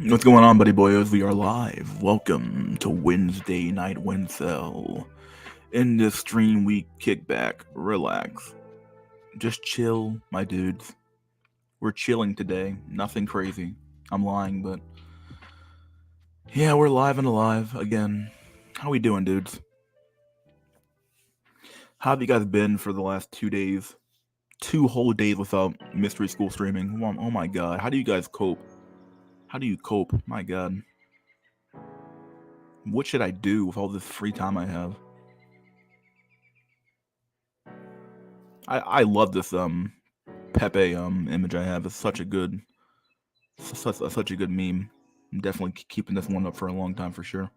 What's going on, buddy boys? We are live. Welcome to Wednesday night WINsel. In this stream, we kick back, relax, just chill, my dudes. We're chilling today. Nothing crazy. I'm lying, but yeah, we're live and alive again. How we doing, dudes? How have you guys been for the last 2 days? 2 whole days without Mystery School streaming. Oh my god. How do you guys cope? How do you cope? My god. What should I do with all this free time I have? I love this Pepe image I have. It's such a good such a good meme. I'm definitely keeping this one up for a long time for sure.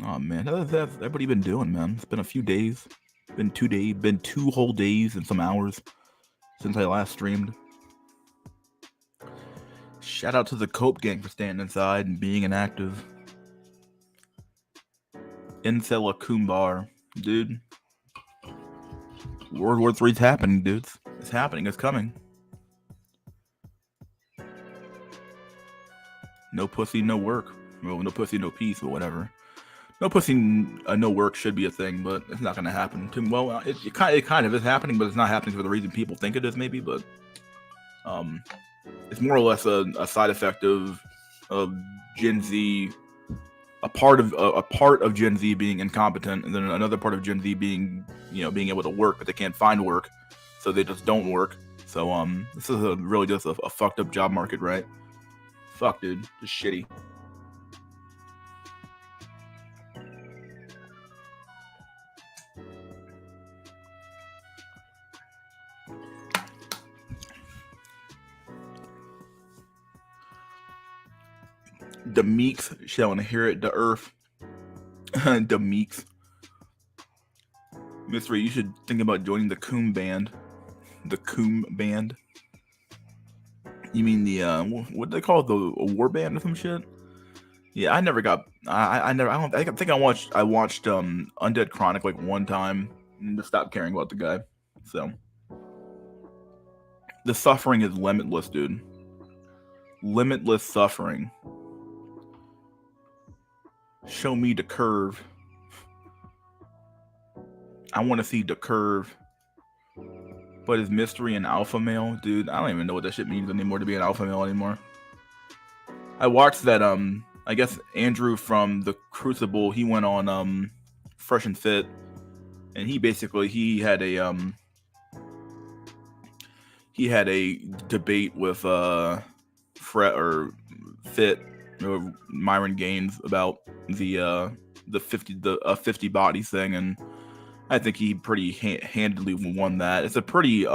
Oh man, how's everybody been doing, man? It's been a few days. Been 2 whole days and some hours since I last streamed. Shout out to the Cope gang for staying inside and being inactive. Incel Akumbar, dude. World War III's happening, dudes. It's happening. It's coming. No pussy, no work. Well, no pussy, no peace, but whatever. No pussy, no work should be a thing, but it's not going to happen. Well, it kind of is happening, but it's not happening for the reason people think it is, maybe. But it's more or less a side effect of Gen Z. A part of Gen Z being incompetent, and then another part of Gen Z being able to work, but they can't find work, so they just don't work. So this is really just a fucked up job market, right? Fuck, dude, just shitty. The Meeks shall inherit the earth. The Meeks. Mystery, you should think about joining the Coom band. The Coom band. You mean the what do they call it? The war band or some shit? Yeah, I never got. I think I watched Undead Chronic like one time and just stopped caring about the guy. So the suffering is limitless, dude. Limitless suffering. Show me the curve. I want to see the curve. But is Mystery an alpha male? Dude, I don't even know what that shit means anymore, to be an alpha male anymore. I watched that, I guess Andrew from the Crucible, he went on Fresh and Fit, and he had a debate with Fit or Myron Gaines about the 50 body thing, and I think he pretty handily won that. It's a pretty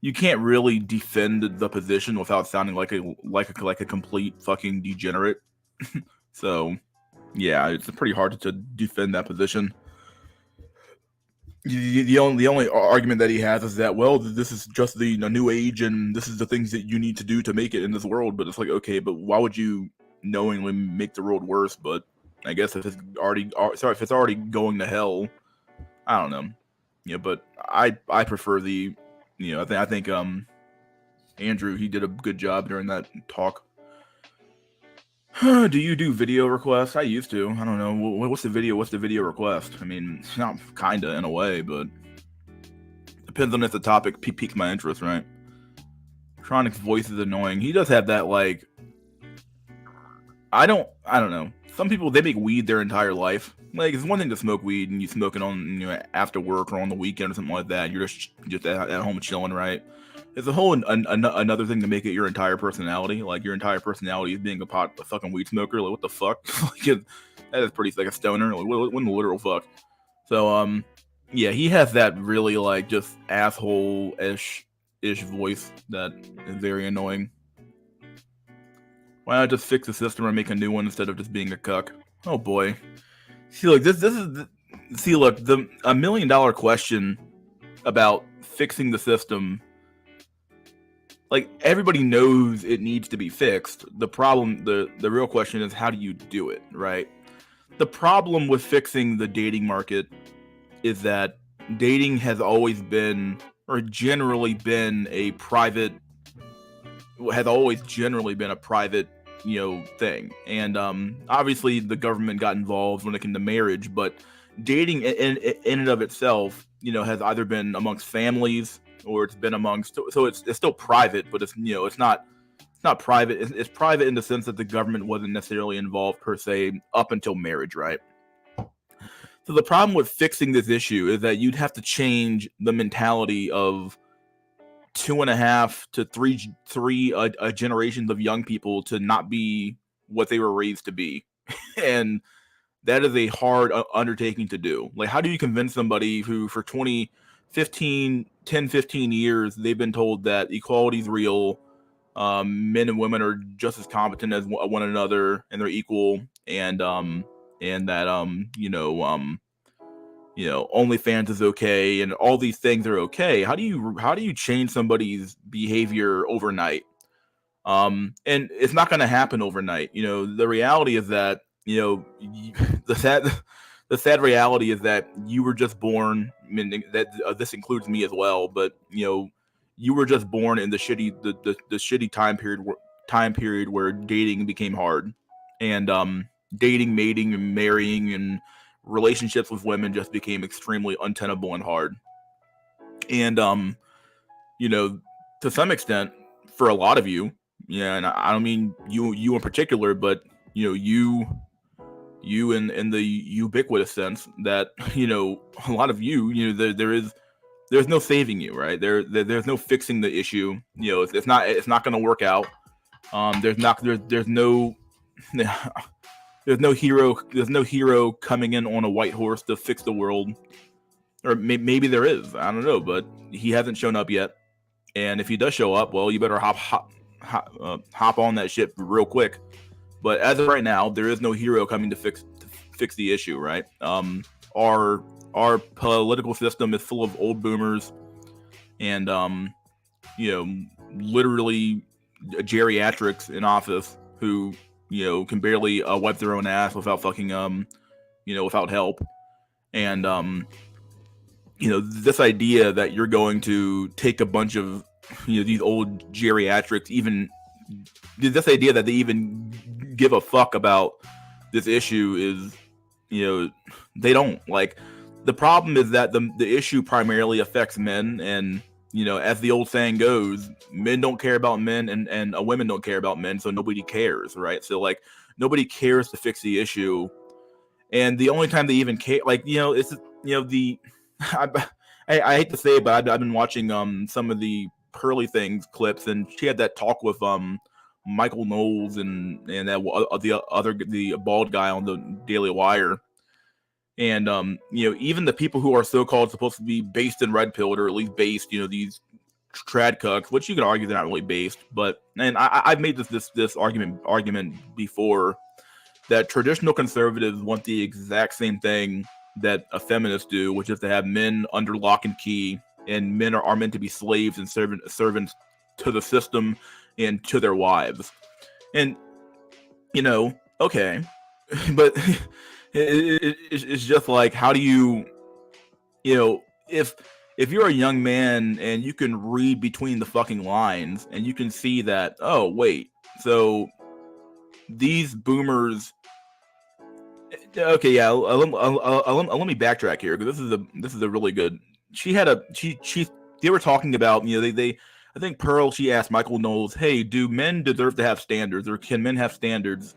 you can't really defend the position without sounding like a complete fucking degenerate. So yeah, it's pretty hard to defend that position. The only argument that he has is that, well, this is just the new age, and this is the things that you need to do to make it in this world. But it's like, okay, but why would you knowingly make the world worse? But I guess if it's already going to hell, I don't know. Yeah, but I prefer the, I think Andrew, he did a good job during that talk. Do you do video requests? I used to. I don't know. What's the video request? I mean, it's not kinda in a way, but depends on if the topic piques my interest, right? Tronic's voice is annoying. He does have that, like, I don't know. Some people, they make weed their entire life. Like, it's one thing to smoke weed and you smoke it on, after work or on the weekend or something like that. You're just at home chilling, right? It's a whole another thing to make it your entire personality. Like, your entire personality is being a fucking weed smoker. Like, what the fuck? Like, that is pretty, like, a stoner. Like, what in the literal fuck? So, yeah, he has that really, like, just asshole-ish voice that is very annoying. Why not just fix the system and make a new one instead of just being a cuck? Oh boy. See, look, this is look, the $1 million question about fixing the system. Like, everybody knows it needs to be fixed. The problem, the real question is, how do you do it, right? The problem with fixing the dating market is that dating has always been, or generally been, a private thing. And obviously the government got involved when it came to marriage, but dating in and of itself, has either been amongst families or it's been amongst, so it's still private, but it's not private. It's private in the sense that the government wasn't necessarily involved per se up until marriage, right? So the problem with fixing this issue is that you'd have to change the mentality of 2.5 to 3 generations of young people to not be what they were raised to be. And that is a hard undertaking to do. Like, how do you convince somebody who for 10, 15 years, they've been told that equality is real, men and women are just as competent as one another and they're equal, and that OnlyFans is okay and all these things are okay. How do you change somebody's behavior overnight? And it's not going to happen overnight. The reality is that the sad reality is that you were just born. I mean, that this includes me as well. But you were just born in the shitty time period where dating became hard, and dating, mating, and marrying, and relationships with women just became extremely untenable and hard. And to some extent, for a lot of you, and I don't mean you in particular, but you in the ubiquitous sense that a lot of there's no saving you, right? There's no fixing the issue. It's not going to work out. There's no there's no hero coming in on a white horse to fix the world, or maybe there is. I don't know, but he hasn't shown up yet. And if he does show up, well, you better hop on that ship real quick. But as of right now, there is no hero coming to fix the issue, right? Our political system is full of old boomers and literally geriatrics in office who can barely wipe their own ass without fucking without help. And this idea that you're going to take a bunch of these old geriatrics, even this idea that they even give a fuck about this issue is they don't. Like, the problem is that the issue primarily affects men, and as the old saying goes, men don't care about men, and women don't care about men, so nobody cares, right? So like, nobody cares to fix the issue, and the only time they even care, like, it's the I hate to say it, but I've been watching some of the Pearly Things clips, and she had that talk with Michael Knowles and that the bald guy on the Daily Wire. And even the people who are so-called supposed to be based in red pilled, or at least based, these trad cucks, which you can argue they're not really based, but I've made this argument before, that traditional conservatives want the exact same thing that a feminist do, which is to have men under lock and key, and men are meant to be slaves and servants to the system and to their wives. And okay, but it's just like, how do you if you're a young man and you can read between the fucking lines and you can see that, oh wait, so these boomers, okay, yeah, let me backtrack here, because this is a really good. They were talking about, they I think Pearl, she asked Michael Knowles, hey, do men deserve to have standards, or can men have standards?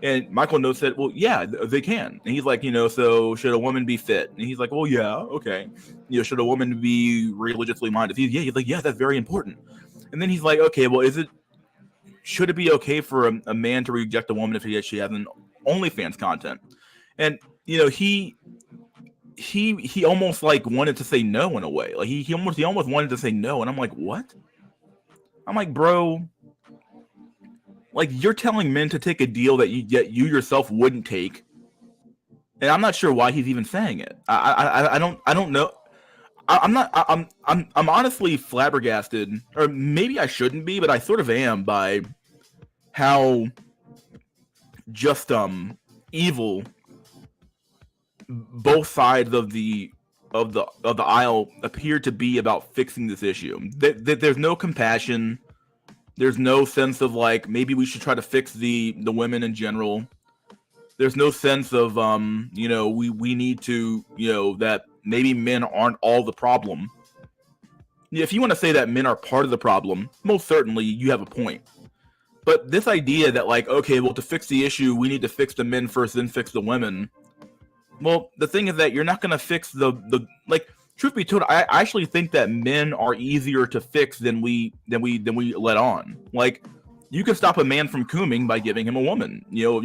And Michael Knowles said, well, yeah, they can. And he's like, so should a woman be fit? And he's like, well, yeah, okay. Should a woman be religiously minded? He's like, yeah, that's very important. And then he's like, okay, well, should it be okay for a man to reject a woman if she has an OnlyFans content? And he almost like wanted to say no in a way. Like he almost wanted to say no, and I'm like, what? I'm like, bro, like, you're telling men to take a deal that you yourself wouldn't take, and I'm not sure why he's even saying it. I don't know. I'm honestly flabbergasted, or maybe I shouldn't be, but I sort of am, by how just evil both sides of the aisle appear to be about fixing this issue. There's no compassion. There's no sense of like maybe we should try to fix the women in general. There's no sense of we need to that maybe men aren't all the problem. If you want to say that men are part of the problem, most certainly you have a point. But this idea that like, okay, well, to fix the issue, we need to fix the men first, then fix the women. Well, the thing is that you're not going to fix the like. Truth be told, I actually think that men are easier to fix than we let on. Like, you can stop a man from cooming by giving him a woman. You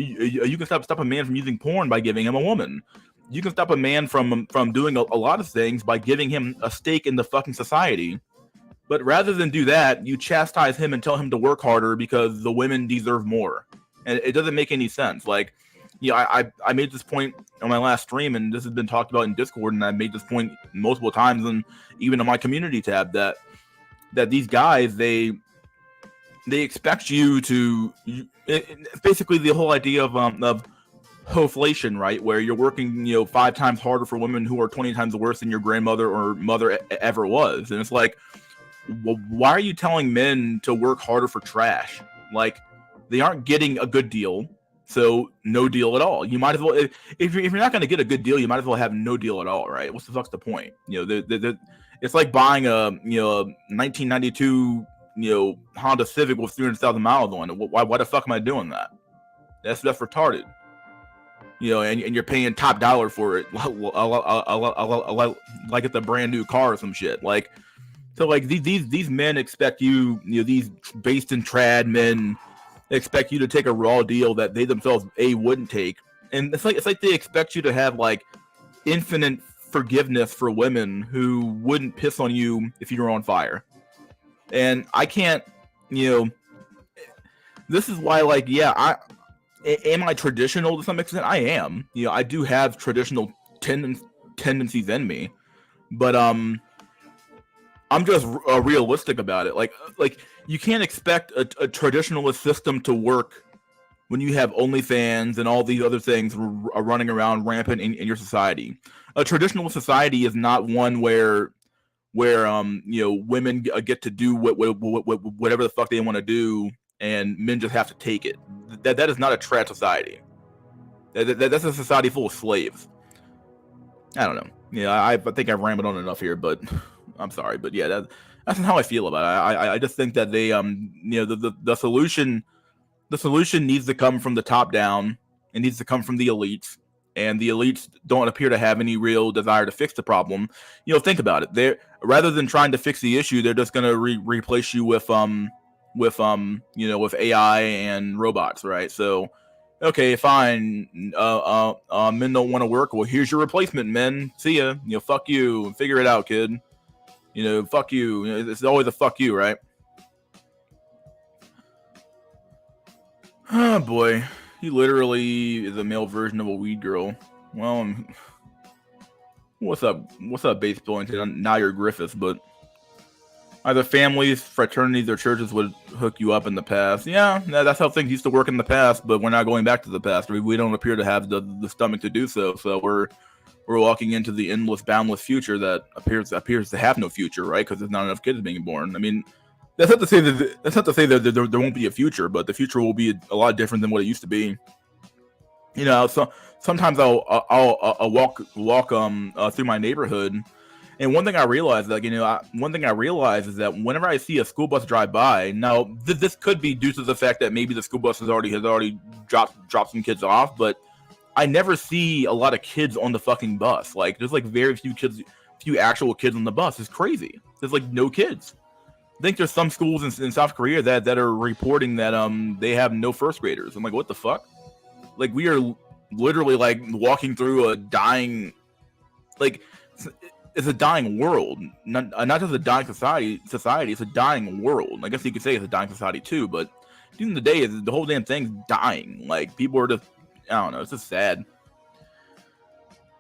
can stop a man from using porn by giving him a woman. You can stop a man from doing a lot of things by giving him a stake in the fucking society. But rather than do that, you chastise him and tell him to work harder because the women deserve more. And it doesn't make any sense. Like, I made this point on my last stream, and this has been talked about in Discord, and I made this point multiple times, and even on my community tab, that these guys, they expect you to. It's basically the whole idea of hoflation, right? Where you're working 5 times harder for women who are 20 times worse than your grandmother or mother ever was, and it's like, why are you telling men to work harder for trash? Like, they aren't getting a good deal, so no deal at all. You might as well, if you're not going to get a good deal, you might as well have no deal at all, right? What's the fuck's the point? It's like buying a 1992 Honda Civic with 300,000 miles on it. Why the fuck am I doing that? That's retarded. And you're paying top dollar for it, like it's a brand new car or some shit. Like, so like these men expect you, these based in trad men expect you to take a raw deal that they themselves wouldn't take, and it's like they expect you to have like infinite forgiveness for women who wouldn't piss on you if you were on fire. And I can't, this is why, like, am I traditional to some extent? I am. I do have traditional tendencies in me, but I'm just realistic about it. Like you can't expect a traditionalist system to work when you have OnlyFans and all these other things are running around rampant in your society. A traditional society is not one where women get to do whatever the fuck they want to do, and men just have to take it. That is not a trad society. That's a society full of slaves. I don't know. I think I've rambled on enough here, but I'm sorry. But yeah, that's how I feel about it. I just think that they the solution needs to come from the top down. It needs to come from the elites, and the elites don't appear to have any real desire to fix the problem. Think about it. They're, rather than trying to fix the issue, they're just going to replace you with AI and robots, right? So, okay, fine. Men don't want to work. Well, here's your replacement, men. See ya. Fuck you. Figure it out, kid. Fuck you. It's always a fuck you, right? Oh boy, he literally is a male version of a weed girl. Well, what's up? What's up, Base Billington? Now you're Griffiths, but either families, fraternities, or churches would hook you up in the past. Yeah, that's how things used to work in the past, but we're not going back to the past. We don't appear to have the stomach to do so. So we're walking into the endless, boundless future that appears to have no future, right? Because there's not enough kids being born. I mean, that's not to say that there won't be a future, but the future will be a lot different than what it used to be. So sometimes I'll walk through my neighborhood, and one thing I realize, is that whenever I see a school bus drive by, now this could be due to the fact that maybe the school bus has already dropped some kids off, but I never see a lot of kids on the fucking bus. Like, there's like very few actual kids on the bus. It's crazy. There's like no kids. I think there's some schools in South Korea that are reporting that they have no first graders. I'm like, what the fuck? Like, we are literally like walking through a dying, like, it's a dying world. Not just a dying society. It's a dying world. I guess you could say it's a dying society too. But at the end of the day, the whole damn thing's dying. Like, people are just, I don't know. It's just sad.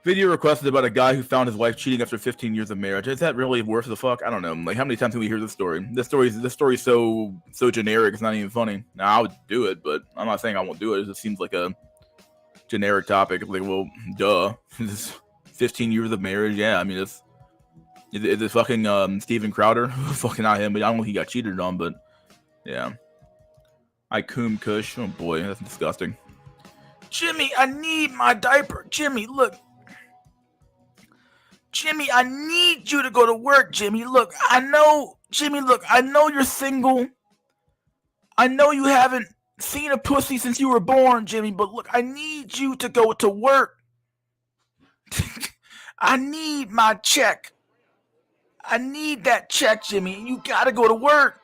Video requested about a guy who found his wife cheating after 15 years of marriage. Is that really worth the fuck? I don't know. Like, how many times can we hear this story? This story's so generic. It's not even funny. Now, I would do it, but I'm not saying I won't do it. It just seems like a generic topic. Like, well, duh. 15 years of marriage. Yeah, I mean, is it fucking Steven Crowder? Fucking not him, but I don't know if he got cheated on. But Yeah. I coom kush. Oh boy, that's disgusting. Jimmy, I need my diaper. Jimmy, look. Jimmy, I need you to go to work. Jimmy, look. Jimmy, look. I know you're single. I know you haven't seen a pussy since you were born, Jimmy, but look, I need you to go to work. I need my check. I need that check, Jimmy. You gotta go to work.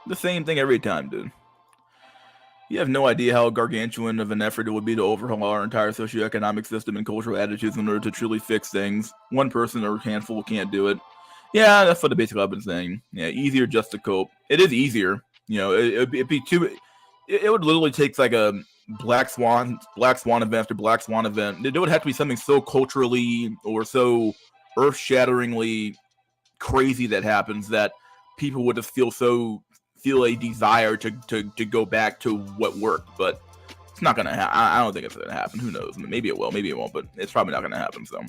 The same thing every time, dude. You have no idea how gargantuan of an effort it would be to overhaul our entire socioeconomic system and cultural attitudes in order to truly fix things. One person or handful can't do it. Yeah, that's what the basic I've been saying. Yeah, easier just to cope. It is easier. It'd be too. It would literally take like a Black Swan event after Black Swan event. It would have to be something so culturally or so earth-shatteringly crazy that happens that people would just feel a desire to go back to what worked, but it's not gonna happen. I don't think it's gonna happen. Who knows? Maybe it will, maybe it won't, but it's probably not gonna happen. So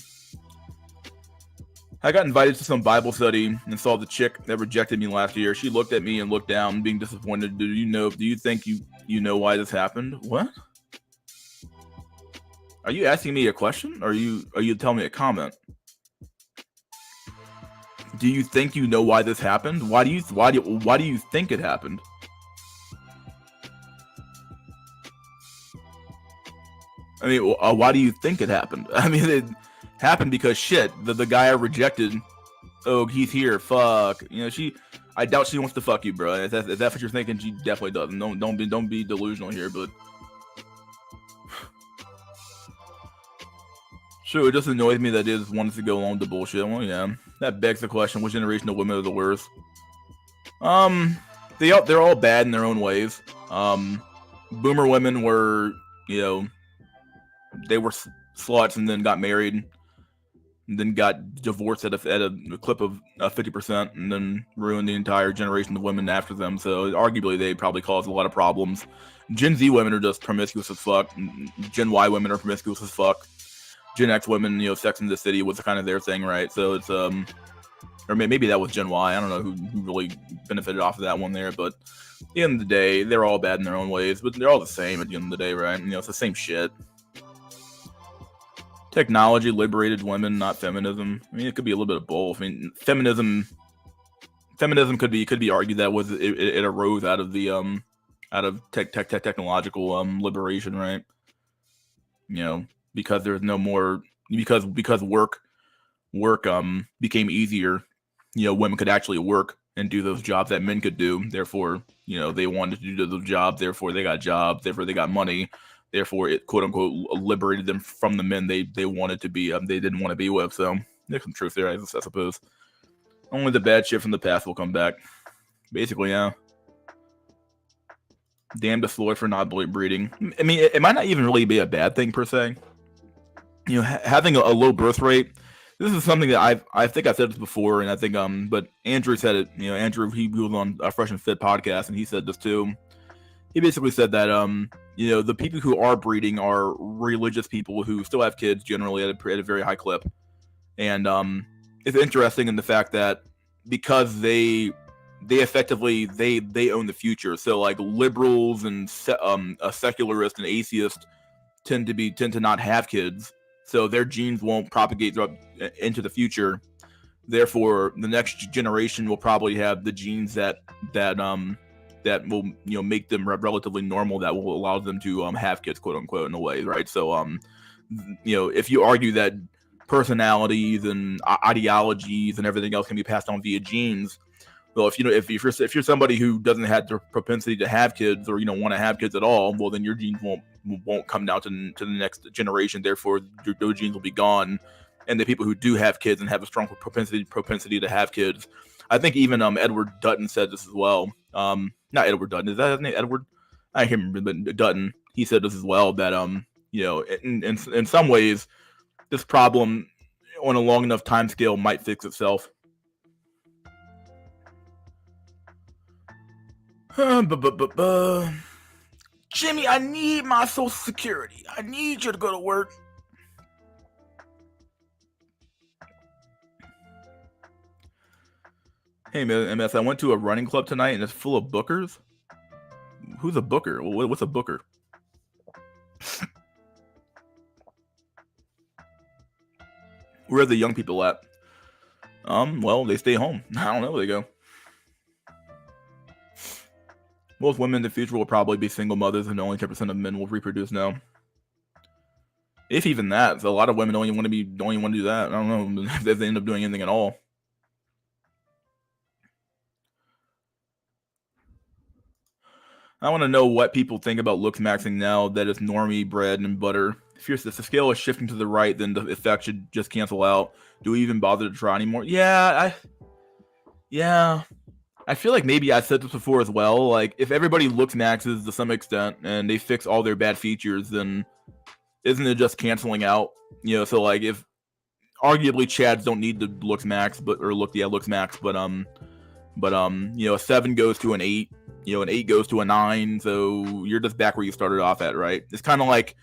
I got invited to some Bible study and saw the chick that rejected me last year. She looked at me and looked down, being disappointed. Do you think you know why this happened? What? Are you asking me a question? Or are you telling me a comment? Do you think you know why this happened? Why do you think it happened? I mean, why do you think it happened? I mean, it happened because shit. The guy I rejected. Oh, he's here. Fuck. I doubt she wants to fuck you, bro. If that's what you're thinking, she definitely doesn't. Don't be delusional here, but. Sure, it just annoys me that it just wanted to go along with the bullshit. Well, yeah, that begs the question: which generation of women are the worst? They're all bad in their own ways. Boomer women were, they were sluts and then got married, and then got divorced at a clip of 50%, and then ruined the entire generation of women after them. So arguably, they probably caused a lot of problems. Gen Z women are just promiscuous as fuck. Gen Y women are promiscuous as fuck. Gen X women, Sex in the City was kind of their thing, right? So it's or maybe that was Gen Y. I don't know who really benefited off of that one there, but at the end of the day, they're all bad in their own ways, but they're all the same at the end of the day, right? It's the same shit. Technology liberated women, not feminism. I mean, it could be a little bit of both. I mean, feminism could be argued that it arose out of the technological liberation, right? Because there's no more because work became easier. Women could actually work and do those jobs that men could do. Therefore, they wanted to do those jobs. Therefore, they got jobs. Therefore, they got money. Therefore, it quote unquote liberated them from the men they wanted to be. They didn't want to be with. So there's some truth there, I suppose. Only the bad shit from the past will come back. Basically, yeah. Damn the Floyd for not breeding. I mean, it might not even really be a bad thing per se. Having a low birth rate. This is something that I think I've said this before, and I think but Andrew said it. Andrew, he was on a Fresh and Fit podcast, and he said this too. He basically said that the people who are breeding are religious people who still have kids, generally at a very high clip, and it's interesting in the fact that because they effectively they own the future. So like liberals and a secularist and atheist tend to not have kids. So their genes won't propagate into the future. Therefore, the next generation will probably have the genes that will make them relatively normal. That will allow them to have kids, quote unquote, in a way, right? So if you argue that personalities and ideologies and everything else can be passed on via genes, well, if you're somebody who doesn't have the propensity to have kids or want to have kids at all, well, then your genes won't come down to the next generation. Therefore, those genes will be gone. And the people who do have kids and have a strong propensity to have kids, I think even Edward Dutton said this as well. Not Edward Dutton, is that his name? Edward? I can't remember, but Dutton. He said this as well, that in some ways, this problem on a long enough time scale might fix itself. Jimmy, I need my Social Security. I need you to go to work. Hey, MS, I went to a running club tonight and it's full of bookers. Who's a booker? What's a booker? Where are the young people at? Well, they stay home. I don't know where they go. Most women in the future will probably be single mothers, and only 10% of men will reproduce now. If even that, so a lot of women don't even want to do that. I don't know if they end up doing anything at all. I want to know what people think about looks maxing now that it's normie bread and butter. If the scale is shifting to the right, then the effect should just cancel out. Do we even bother to try anymore? Yeah. I feel like maybe I said this before as well. Like, if everybody looks maxes to some extent and they fix all their bad features, then isn't it just canceling out? So like if arguably Chads don't need the looks max, looks max, but a 7 goes to an 8, an 8 goes to a 9, so you're just back where you started off at, right? It's kind of like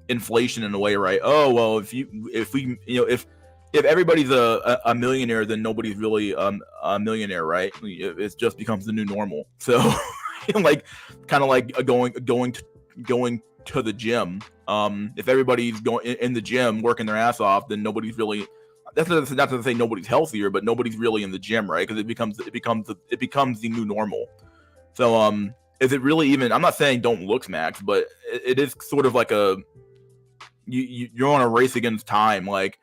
inflation in a way, right? Oh well, if everybody's a millionaire, then nobody's really a millionaire, right? It just becomes the new normal. So like kind of like going to the gym. If everybody's going in the gym working their ass off, then nobody's really. That's not to say nobody's healthier, but nobody's really in the gym, right? Because it becomes the new normal. So is it really even? I'm not saying don't look max, but it is sort of like you're on a race against time. Like,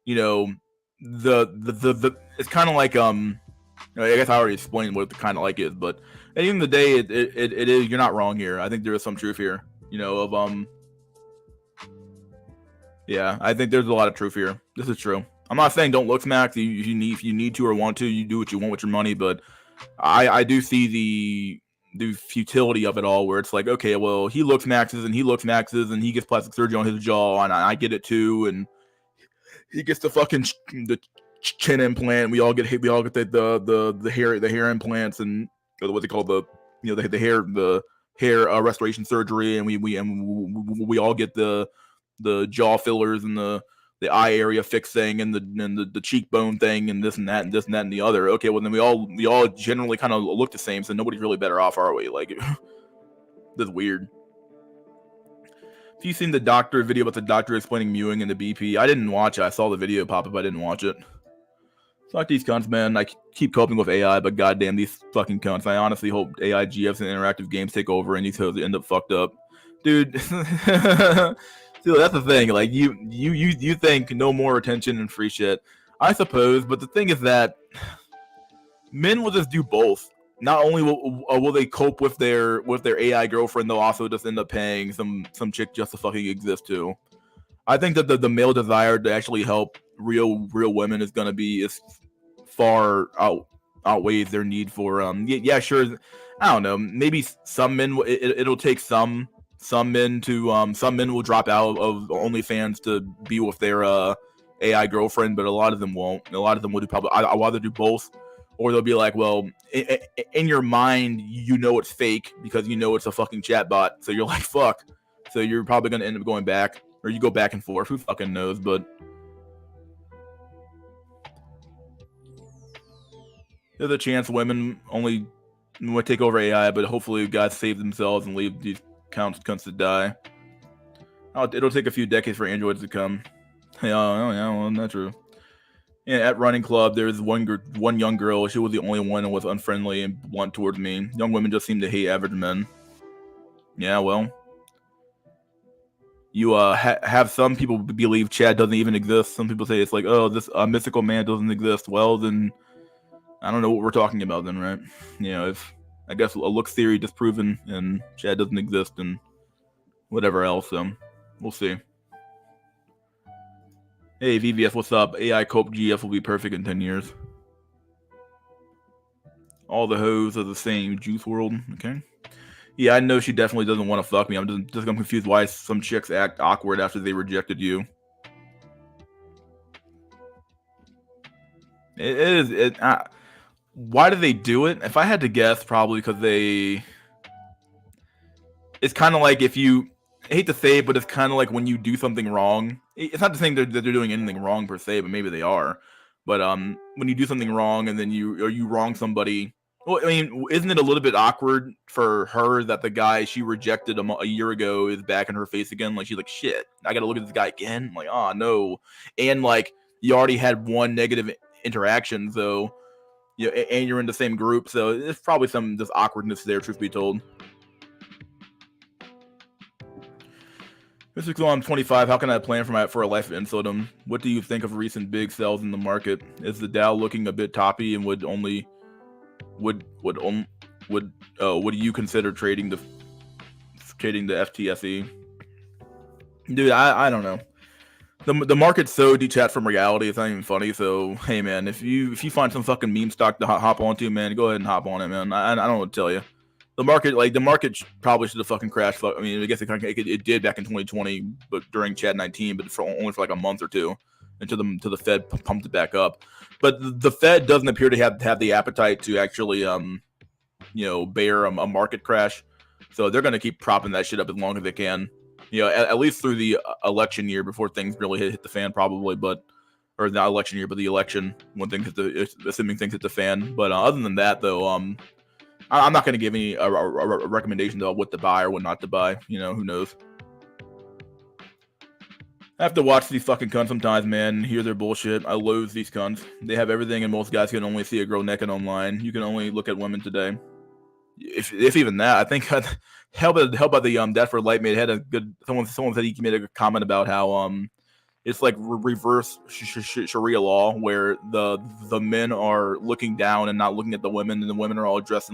the it's kind of like I guess I already explained what the kind of like is, but at the end of the day, it is. You're not wrong here. I think there is some truth here. Yeah, I think there's a lot of truth here. This is true. I'm not saying don't look max. You need to or want to, you do what you want with your money. But I do see the futility of it all, where it's like, okay, well, he looks maxes and he gets plastic surgery on his jaw, and I get it too, and he gets the fucking the chin implant. We all get the hair implants and what's it called, the hair restoration surgery, and we all get the jaw fillers and the eye area fixing and the cheekbone thing and this and that and the other. Okay, well then we all generally kind of look the same, so nobody's really better off, are we? Like, that's weird. If you've seen the doctor video about the doctor explaining mewing in the BP, I didn't watch it. I saw the video pop up. I didn't watch it. Fuck these cunts, man. I keep coping with AI, but goddamn these fucking cunts. I honestly hope AI GFs and interactive games take over and these hoes end up fucked up. Dude. Dude, that's the thing. Like, you think no more attention and free shit. I suppose, but the thing is that men will just do both. Not only will they cope with their AI girlfriend, they'll also just end up paying some chick just to fucking exist too. I think that the male desire to actually help real women is far outweighs their need for yeah, sure. I don't know. Maybe some men it'll take some men to some men will drop out of OnlyFans to be with their AI girlfriend, but a lot of them won't. A lot of them will do probably. I'd rather do both, or they'll be like, well, in your mind, it's fake because it's a fucking chatbot. So you're like, fuck. So you're probably gonna end up going back, or you go back and forth. Who fucking knows? But there's a chance women only would take over AI, but hopefully guys save themselves and leave these cunts to die. It'll take a few decades for androids to come. Yeah, well, not true. Yeah, at running club, there's one young girl. She was the only one that was unfriendly and blunt towards me. Young women just seem to hate average men. Yeah, well, you have some people believe Chad doesn't even exist. Some people say it's like, oh, this mystical man doesn't exist. Well, then I don't know what we're talking about then, right? If I guess a look theory disproven and Chad doesn't exist and whatever else. So we'll see. Hey, VVS, what's up? AI Cope GF will be perfect in 10 years. All the hoes are the same. Juice World. Okay. Yeah, I know she definitely doesn't want to fuck me. I'm just confused why some chicks act awkward after they rejected you. It is. Why do they do it? If I had to guess, probably because it's kind of like if you... I hate to say it, but it's kind of like when you do something wrong. It's not to say that they're doing anything wrong per se, but maybe they are. But when you do something wrong and then you wrong somebody, well, I mean, isn't it a little bit awkward for her that the guy she rejected a year ago is back in her face again? Like, she's like, shit, I gotta look at this guy again. I'm like, oh no. And like, you already had one negative interaction, so and you're in the same group, so there's probably some just awkwardness there, truth be told. Mr. Claw, I'm 25. How can I plan for a life of Insodom? What do you think of recent big sells in the market? Is the Dow looking a bit toppy, and would you consider trading the FTSE? Dude, I don't know. The market's so detached from reality, it's not even funny. So hey man, if you find some fucking meme stock to hop onto, man, go ahead and hop on it, man. I don't know what to tell you. The market probably should have fucking crashed. I mean, I guess it did back in 2020, but during Chad 19, but only for like a month or two, until the Fed pumped it back up. But the Fed doesn't appear to have the appetite to actually bear a market crash. So they're gonna keep propping that shit up as long as they can. At least through the election year before things really hit the fan, probably. Or not election year, but the election when assuming things hit the fan. But other than that, though, I'm not going to give any a recommendation about what to buy or what not to buy. Who knows? I have to watch these fucking cunts sometimes, man, and hear their bullshit. I loathe these cunts. They have everything, and most guys can only see a girl naked online. You can only look at women today. If even that, I think how about the Death for Light made had a good someone said he made a comment about how it's like reverse Sharia law where the men are looking down and not looking at the women, and the women are all dressed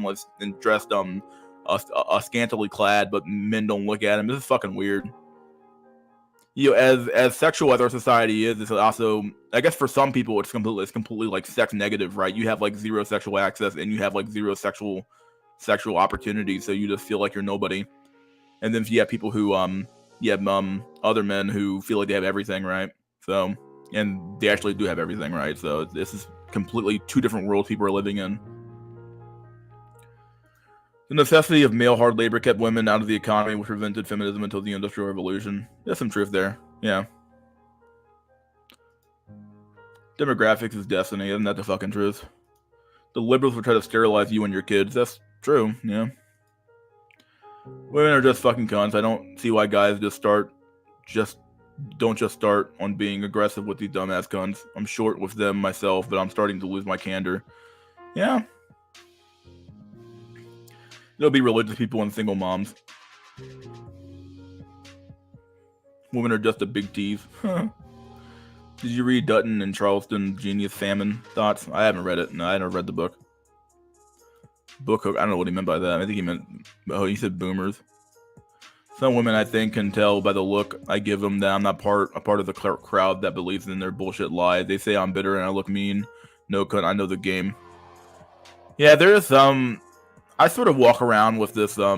scantily clad, but men don't look at them. This is fucking weird. As sexual as our society is, it's also, I guess for some people it's completely like sex negative, right? You have like zero sexual access and you have like zero sexual opportunities, so you just feel like you're nobody. And then you have people who other men who feel like they have everything, right? So, and they actually do have everything, right? So this is completely two different worlds people are living in. The necessity of male hard labor kept women out of the economy, which prevented feminism until the Industrial Revolution. There's some truth there. Yeah. Demographics is destiny, isn't that the fucking truth? The liberals will try to sterilize you and your kids. That's true, yeah. Women are just fucking cunts. I don't see why guys don't just start on being aggressive with these dumbass cunts. I'm short with them myself, but I'm starting to lose my candor. Yeah. There'll be religious people and single moms. Women are just a big tease. Did you read Dutton and Charleston Genius Famine Thoughts? I haven't read it. No, I never read the book. I don't know what he meant by that. I think he meant, he said boomers. Some women, I think, can tell by the look I give them that I'm not a part of the crowd that believes in their bullshit lies. They say I'm bitter and I look mean. No, I know the game. Yeah, there is I sort of walk around with this. I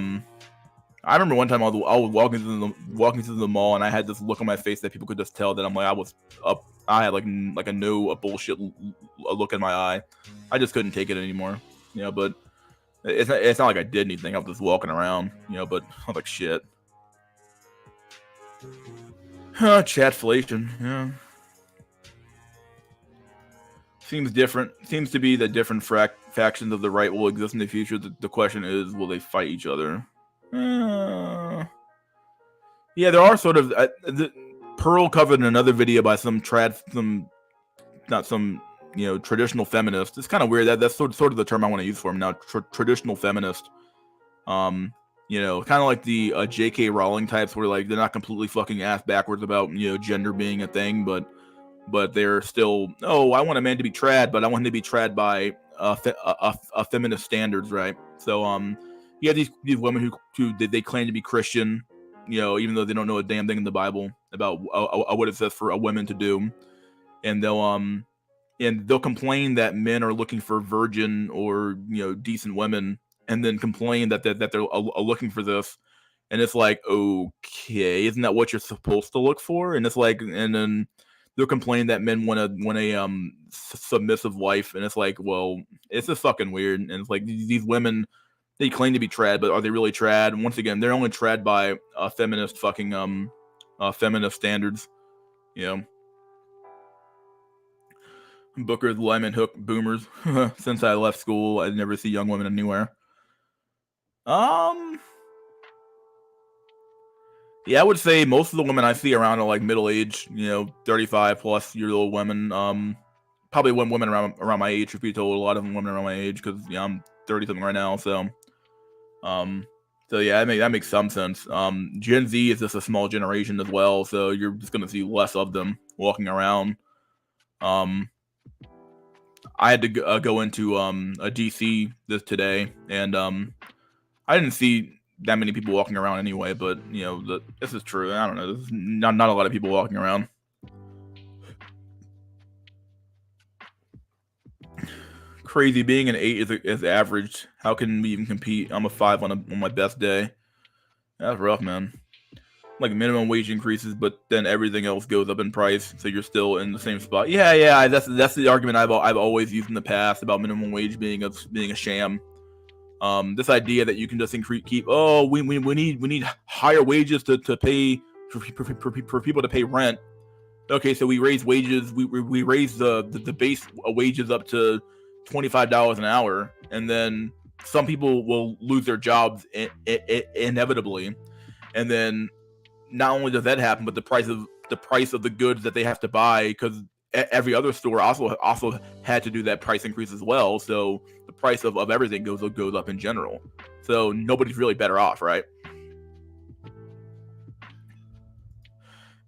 remember one time I was walking through the mall, and I had this look on my face that people could just tell that I'm like I was up. I had like a bullshit look in my eye. I just couldn't take it anymore. But it's not like I did anything. I was just walking around. But I was like shit. Chatflation. Yeah. Seems different. Seems to be that different factions of the right will exist in the future. The question is, will they fight each other? Yeah, there are sort of. Pearl covered in another video by some traditional feminist. It's kind of weird. That's sort of the term I want to use for him now. Traditional feminist. Kind of like the J.K. Rowling types, where like they're not completely fucking ass backwards about gender being a thing, but they're still, I want a man to be trad, but I want him to be trad by feminist standards, right? So you have these women who they claim to be Christian, even though they don't know a damn thing in the Bible about what it says for a woman to do, and they'll complain that men are looking for virgin or decent women, and then complain that they're looking for this, and it's like, okay, isn't that what you're supposed to look for? And it's like, and then they'll complain that men want a submissive wife, and it's like, well, it's just fucking weird. And it's like these women, they claim to be trad, but are they really trad? And once again, they're only trad by feminist feminist standards. Booker's lemon hook boomers. Since I left school, I never see young women anywhere. Yeah, I would say most of the women I see around are like middle age, 35 plus year old women. Probably women around my age. If you told a lot of them women around my age, because I'm 30 something right now. So yeah, that makes some sense. Gen Z is just a small generation as well, so you're just gonna see less of them walking around. I had to go into a DC today, and I didn't see that many people walking around anyway. But this is true. I don't know. There's not a lot of people walking around. Crazy. Being an 8 is average. How can we even compete? I'm a 5 on my best day. That's rough, man. Like minimum wage increases, but then everything else goes up in price, so you're still in the same spot. Yeah. That's the argument I've always used in the past about minimum wage being a sham. This idea that you can just keep. Oh, we need higher wages to pay for people to pay rent. Okay, so we raise wages. We raise the base wages up to $25 an hour, and then some people will lose their jobs inevitably, and then not only does that happen, but the price of the goods that they have to buy, because every other store also had to do that price increase as well. So the price of everything goes up in general. So nobody's really better off, right?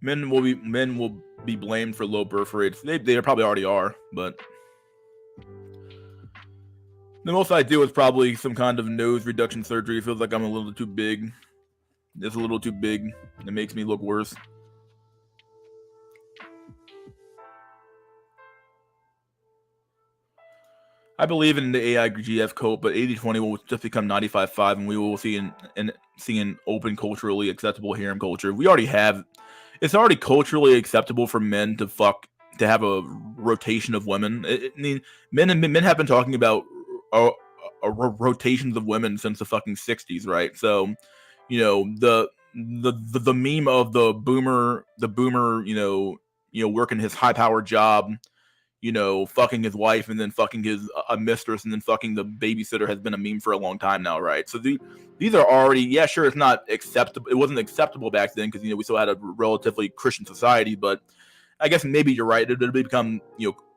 Men will be blamed for low birth rates. They probably already are, but the most I do is probably some kind of nose reduction surgery. It feels like I'm a little too big. It's a little too big. It makes me look worse. I believe in the AIGF code, but 80-20 will just become 95-5, and we will see an open, culturally acceptable harem culture. We already have. It's already culturally acceptable for men to have a rotation of women. I mean, men have been talking about rotations of women since the fucking 60s, right? So, the meme of the boomer, working his high powered job, fucking his wife and then fucking his mistress and then fucking the babysitter has been a meme for a long time now, right? So these are already, yeah, sure, it's not acceptable. It wasn't acceptable back then because we still had a relatively Christian society, but I guess maybe you're right. It'll become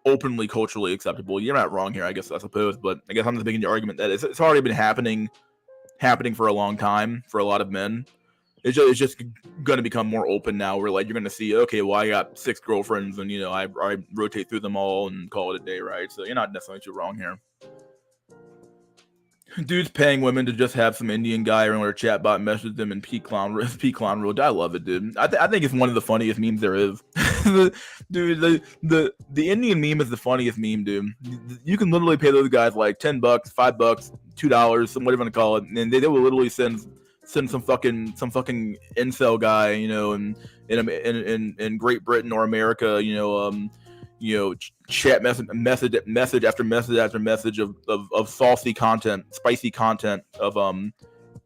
openly culturally acceptable. You're not wrong here, I suppose, but I guess I'm just making the argument that it's already been happening for a long time for a lot of men. It's just going to become more open now, where like you're going to see, okay, well, I got 6 girlfriends and I rotate through them all and call it a day, right? So you're not necessarily too wrong here. Dude's paying women to just have some Indian guy or their chatbot message them in P clown rule. I love it, dude. I think it's one of the funniest memes there is. Dude, the Indian meme is the funniest meme, dude. You can literally pay those guys like $10, $5, $2, whatever you want to call it, and they will literally send some fucking incel guy, in Great Britain or America, chat message after message of saucy content, spicy content of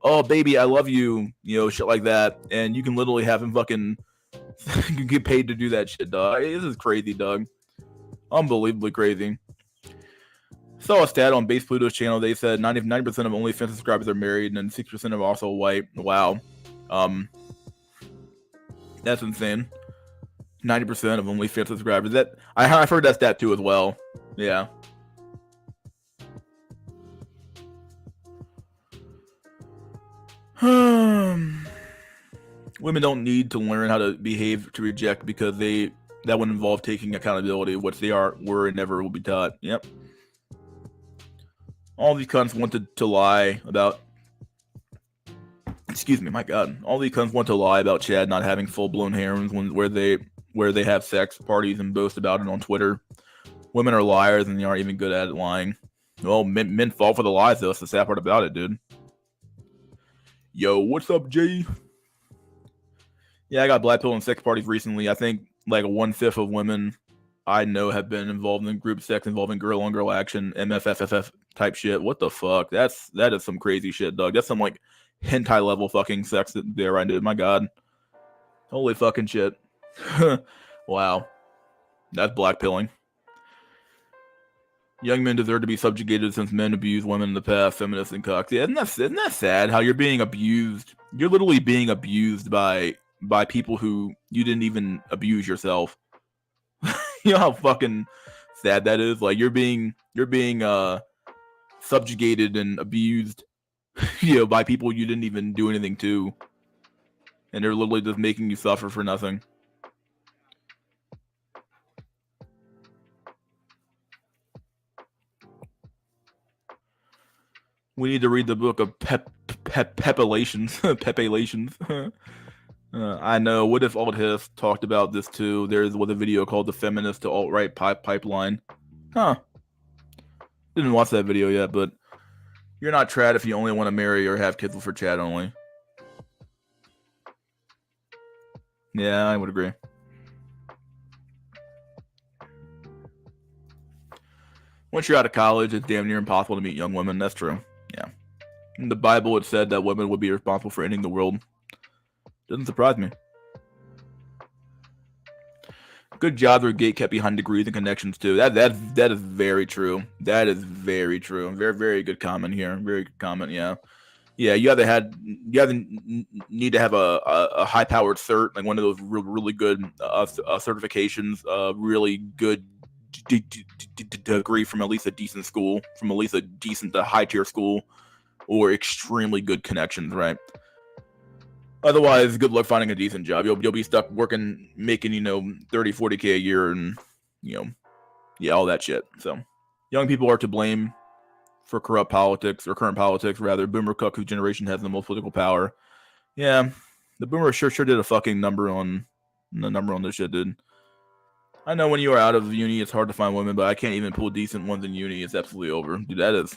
oh baby, I love you, shit like that, and you can literally have him fucking get paid to do that shit, dog. This is crazy, dog. Unbelievably crazy. Saw a stat on Base Pluto's channel. They said 90% of OnlyFans subscribers are married, and 6% are also white. Wow, that's insane. 90% of OnlyFans subscribers. That I've heard that stat too as well. Yeah. Women don't need to learn how to behave to reject because that would involve taking accountability, which they were and never will be taught. Yep. All these cunts wanted to lie about. Excuse me, my God. All these cunts want to lie about Chad not having full-blown harems where they have sex parties and boast about it on Twitter. Women are liars and they aren't even good at lying. Well, men fall for the lies, though. That's the sad part about it, dude. Yo, what's up, Jay? Yeah, I got black pill and sex parties recently. I think like 1/5 of women I know have been involved in group sex involving girl-on-girl action, MFFFF type shit. What the fuck? That is some crazy shit, dog. That's some like hentai level fucking sex there, right, dude. My God. Holy fucking shit. Wow. That's black pilling. Young men deserve to be subjugated since men abused women in the past, feminists and cocks. Yeah, isn't that sad how you're being abused? You're literally being abused by people who you didn't even abuse yourself. You know how fucking sad that is? Like you're being subjugated and abused, by people you didn't even do anything to. And they're literally just making you suffer for nothing. We need to read the book of Pepulations. Pepulations. I know. What if Alt-His talked about this too? There was a video called The Feminist to Alt-Right Pipeline. Huh. Didn't watch that video yet, but you're not trad if you only want to marry or have kids for Chad only. Yeah, I would agree. Once you're out of college, it's damn near impossible to meet young women. That's true. Yeah. In the Bible, it said that women would be responsible for ending the world. Doesn't surprise me. Good jobs are gate kept behind degrees and connections too. That is very true. That is very true. Very, very good comment here. Very good comment. Yeah. Yeah, you either need to have a high powered cert, like one of those really good certifications, really good degree from at least a decent school, from at least a decent to high tier school, or extremely good connections, right? Otherwise, good luck finding a decent job. You'll be stuck making 30, 40K a year, and all that shit. So, young people are to blame for corrupt politics, or current politics rather. Boomer cuck whose generation has the most political power. Yeah, the boomers sure did a fucking number on this shit, dude. I know when you are out of uni, it's hard to find women, but I can't even pull decent ones in uni. It's absolutely over, dude. That is.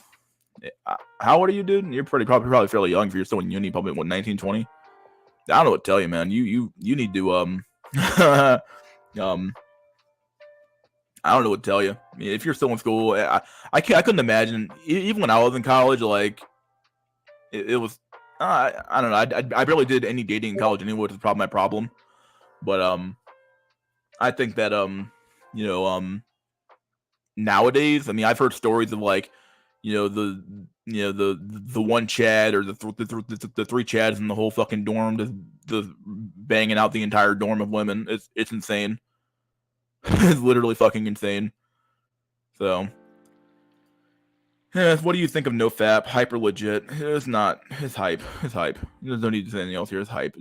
How old are you, dude? You're probably fairly young if you're still in uni. Probably 19, 20. I don't know what to tell you, man. You need to I don't know what to tell you. I mean, if you're still in school, I couldn't imagine. Even when I was in college, like it was. I don't know. I barely did any dating in college anyway, which is probably my problem. But I think that nowadays, I mean, I've heard stories of like, the one Chad or the three Chads in the whole fucking dorm just banging out the entire dorm of women. It's insane. It's literally fucking insane. So, yeah, what do you think of NoFap? Hyper legit. It's not. It's hype. It's hype. There's no need to say anything else here. It's hype.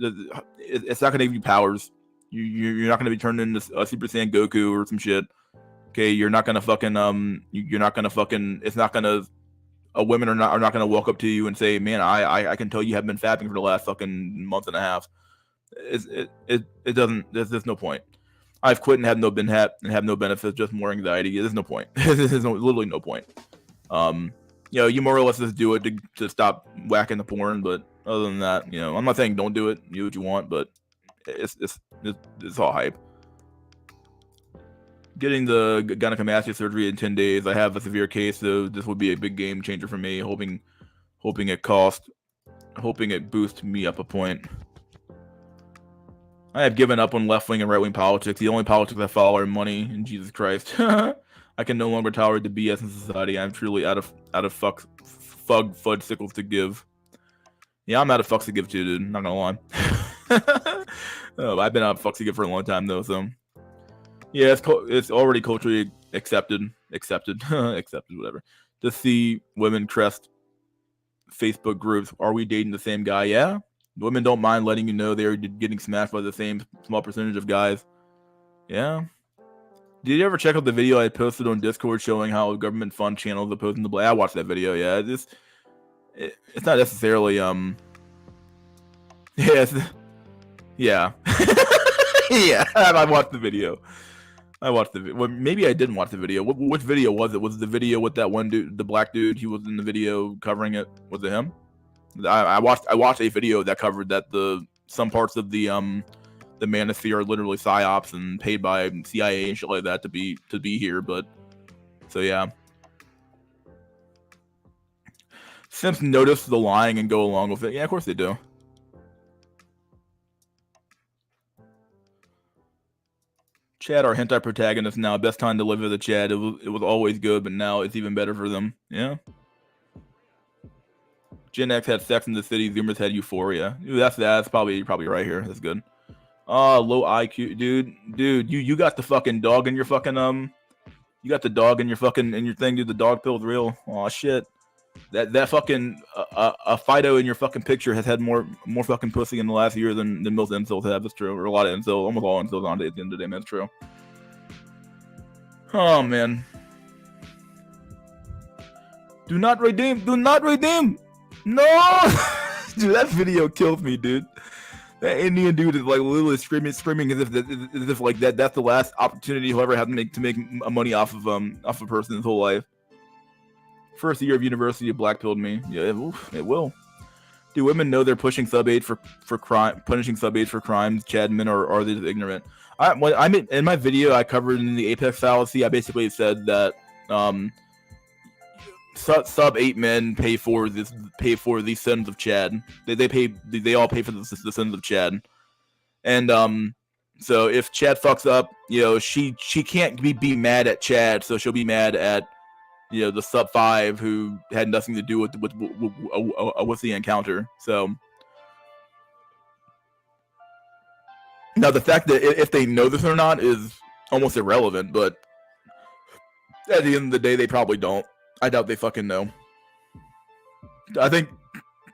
It's not gonna give you powers. You're not gonna be turned into a Super Saiyan Goku or some shit. Okay, you're not gonna fucking You're not gonna fucking. It's not gonna. Women are not gonna walk up to you and say, "Man, I can tell you have been fapping for the last fucking month and a half." It doesn't. There's no point. I've quit and have no benefits, just more anxiety. There's no point. There's literally no point. You more or less just do it to stop whacking the porn, but other than that, I'm not saying don't do it. Do what you want, but it's all hype. Getting the gynecomastia surgery in 10 days. I have a severe case, so this would be a big game changer for me. Hoping it boosts me up a point. I have given up on left-wing and right-wing politics. The only politics I follow are money and Jesus Christ. I can no longer tolerate the BS in society. I'm truly out of fud sickles to give. Yeah, I'm out of fucks to give too, dude. Not gonna lie. I've been out of fucks to give for a long time though, so yeah, it's already culturally accepted, whatever. To see women crest Facebook groups. Are we dating the same guy? Yeah. Women don't mind letting you know they're getting smashed by the same small percentage of guys. Yeah. Did you ever check out the video I posted on Discord showing how government fund channels opposing the black? I watched that video. Yeah, it's not necessarily Yes. Yeah. Yeah. I watched the video. Well, maybe I didn't watch the video. Which video was it? Was it the video with that one dude, the black dude? He was in the video covering it. Was it him? I watched a video that covered that some parts of the manosphere are literally psyops and paid by CIA and shit like that to be here. But so yeah, Simps notice the lying and go along with it. Yeah, of course they do. Chad are hentai protagonists now. Best time to live with a Chad. It was always good, but now it's even better for them. Yeah. Gen X had Sex in the City. Zoomers had Euphoria. Dude, that's probably right here. That's good. Low IQ, dude. You got the fucking dog in your fucking You got the dog in your fucking thing, dude. The dog pill's real. Oh shit. That fucking Fido in your fucking picture has had more fucking pussy in the last year than most incels have. That's true. Or a lot of incels, almost all incels on at the end of the day, man. That's true. Oh man. Do not redeem. Do not redeem. No. Dude, that video kills me, dude. That Indian dude is like literally screaming as if like that's the last opportunity he'll ever have to make money off of a person his whole life. First year of university blackpilled me. Yeah, it will. Do women know they're pushing sub-age for crime, punishing sub-age for crimes? Chad, men are they just ignorant? I mean, in my video I covered in the Apex fallacy. I basically said that sub 8 men pay for the sins of Chad. They all pay for the sins of Chad. And so if Chad fucks up, she can't be mad at Chad, so she'll be mad at the sub 5 who had nothing to do with the encounter. So now the fact that if they know this or not is almost irrelevant, but at the end of the day, they probably don't. I doubt they fucking know. I think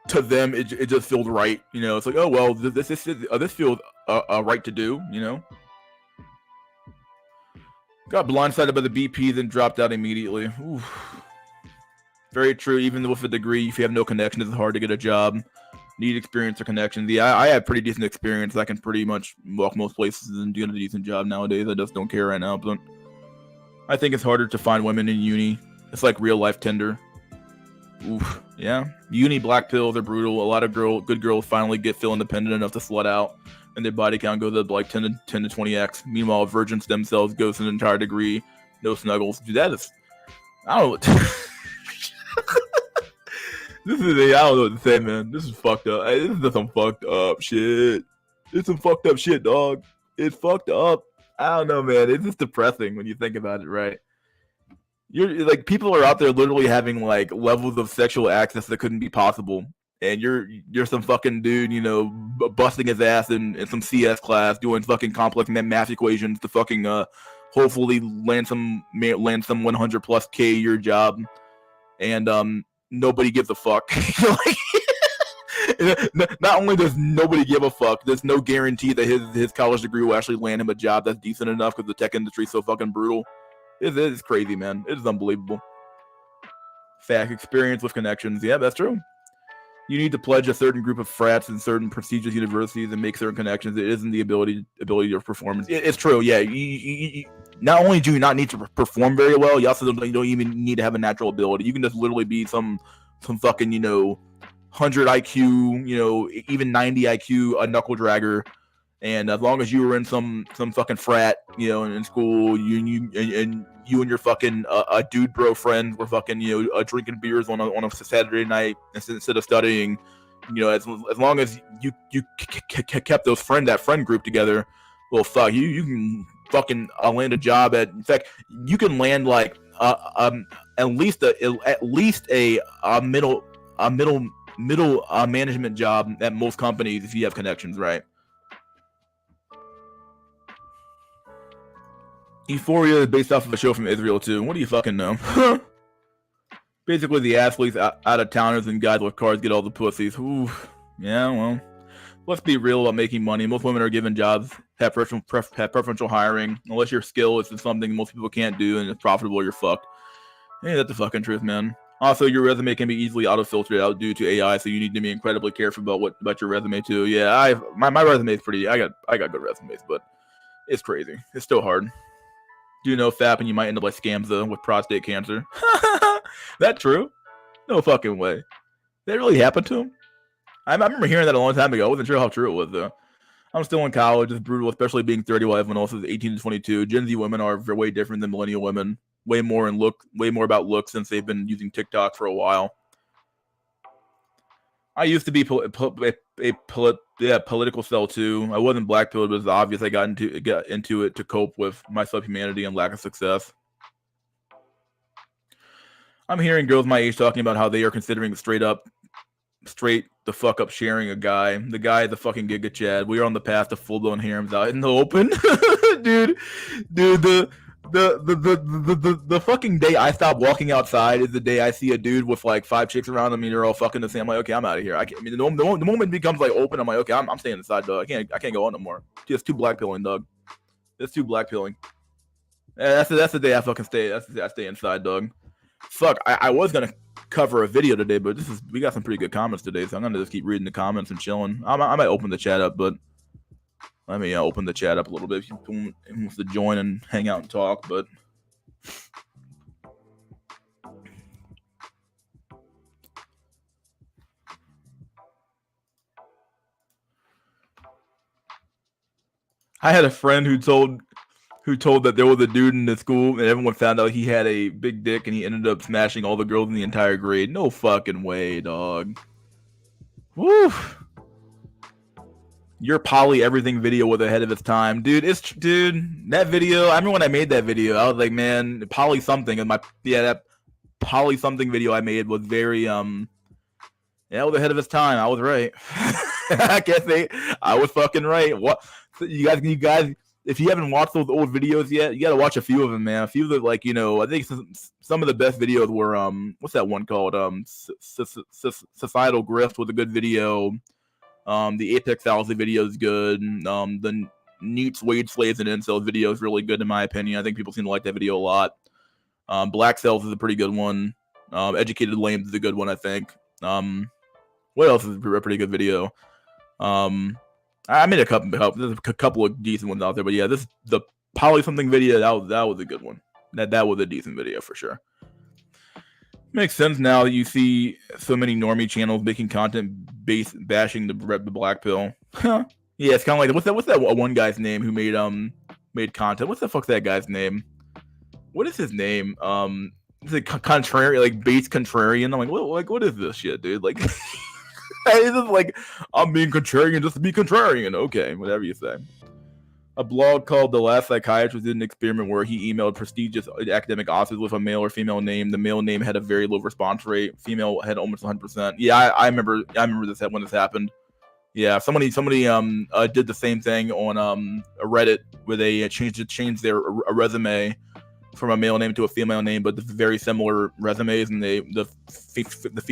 to them it just feels right. It's like, oh well, this feels right to do. Got blindsided by the BP, then dropped out immediately. Oof. Very true. Even with a degree, if you have no connections, it's hard to get a job. Need experience or connections. Yeah, I have pretty decent experience. I can pretty much walk most places and get a decent job nowadays. I just don't care right now. But I think it's harder to find women in uni. It's like real life Tinder. Oof. Yeah. Uni black pills are brutal. A lot of good girls finally feel independent enough to slut out, and their body count goes up like 10 to 20x. Meanwhile, virgin stem cells goes an entire degree. No snuggles. Dude, that is... I don't know. I don't know what to say, man. This is fucked up. This is some fucked up shit. It's some fucked up shit, dog. It's fucked up. I don't know, man. It's just depressing when you think about it, right? You're like, people are out there literally having like levels of sexual access that couldn't be possible, and you're some fucking dude, busting his ass in some CS class doing fucking complex math equations to fucking hopefully land some 100+ K year job, and nobody gives a fuck. Not only does nobody give a fuck, there's no guarantee that his college degree will actually land him a job that's decent enough because the tech industry is so fucking brutal. It is crazy, man. It is unbelievable. Fact, experience with connections. Yeah, that's true. You need to pledge a certain group of frats in certain prestigious universities and make certain connections. It isn't the ability of performance. It's true. Yeah. You not only do you not need to perform very well, you also don't even need to have a natural ability. You can just literally be some fucking 100 IQ, even 90 IQ, a knuckle dragger. And as long as you were in some fucking frat, in school, you and your fucking a dude bro friend were fucking drinking beers on a Saturday night instead of studying, as long as you kept that friend group together, well, fuck you can fucking land a job in fact, you can land like at least a middle management job at most companies if you have connections, right? Euphoria is based off of a show from Israel too. What do you fucking know? Basically, the athletes out of towners and guys with cars get all the pussies. Ooh, yeah. Well, let's be real about making money. Most women are given jobs, have preferential hiring. Unless your skill is something most people can't do and it's profitable, you're fucked. Hey, that's the fucking truth, man. Also, your resume can be easily auto-filtered out due to AI, so you need to be incredibly careful about your resume too. Yeah, my resume is pretty. I got good resumes, but it's crazy. It's still hard. Do you know FAP and you might end up like Scamza with prostate cancer? That true? No fucking way. That really happened to him? I remember hearing that a long time ago. I wasn't sure how true it was though. I'm still in college. It's brutal, especially being 30 while everyone else is 18 to 22. Gen Z women are way different than millennial women. Way more about looks since they've been using TikTok for a while. I used to be political cell too. I wasn't blackpilled, but it was obvious I got into it to cope with my subhumanity and lack of success. I'm hearing girls my age talking about how they are considering straight the fuck up sharing a guy. The guy is a fucking Giga Chad. We are on the path to full blown harems out in the open. dude, the fucking day I stop walking outside is the day I see a dude with like 5 chicks around him and they're all fucking the same. I'm like, okay, I'm out of here. I can't. I mean, the moment it becomes like open, I'm like, okay, I'm staying inside, dog. I can't go on no more. It's too blackpilling, dog. It's too blackpilling. That's the day I fucking stay. That's the day I stay inside, dog. Fuck, I was gonna cover a video today, but we got some pretty good comments today, so I'm gonna just keep reading the comments and chilling. I might open the chat up, but let me open the chat up a little bit if you wants to join and hang out and talk. But I had a friend who told that there was a dude in the school and everyone found out he had a big dick and he ended up smashing all the girls in the entire grade. No fucking way, dog. Woo. Your poly everything video was ahead of its time. Dude, that video, I remember when I made that video, I was like, man, poly something. And that poly something video I made was very, it was ahead of its time. I was right. I can't say I was fucking right. What? You guys, if you haven't watched those old videos yet, you got to watch a few of them, man. A few of them, like, I think some of the best videos were, what's that one called? Societal Grift was a good video. The Apex Owlsy video is good. The Newt's Wage Slaves and Incels video is really good in my opinion. I think people seem to like that video a lot. Black Cells is a pretty good one. Educated Lames is a good one, I think. What else is a pretty good video? I made a couple. There's a couple of decent ones out there, but yeah, the poly something video that was a good one. That was a decent video for sure. Makes sense now that you see so many normie channels making content bashing the black pill. Yeah, it's kind of like what's that one guy's name who made content? What's the fuck's that guy's name? What is his name? Is it contrary, like base contrarian? I'm like, what is this shit, dude? Like, it's just like I'm being contrarian just to be contrarian. Okay, whatever you say. A blog called The Last Psychiatrist did an experiment where he emailed prestigious academic authors with a male or female name. The male name had a very low response rate. Female had almost 100%. Yeah, I remember this when this happened. Yeah, somebody did the same thing on a Reddit where they changed their resume from a male name to a female name, but very similar resumes, and the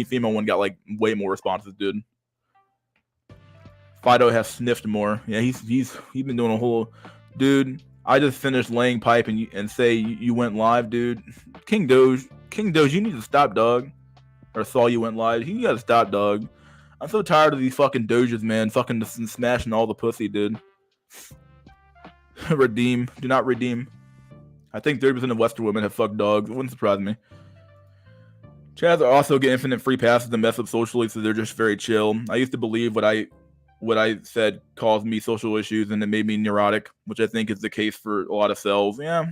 female one got like way more responses, dude. Fido has sniffed more. Yeah, he's been doing a whole, dude. I just finished laying pipe and say you went live, dude. King Doge, you need to stop, dog. Or saw you went live. You gotta stop, dog. I'm so tired of these fucking Doges, man. Fucking smashing all the pussy, dude. Redeem, do not redeem. I think 30% of Western women have fucked dogs. It wouldn't surprise me. Chads also get infinite free passes to mess up socially, so they're just very chill. I used to believe what I said caused me social issues and it made me neurotic, which I think is the case for a lot of cells. Yeah.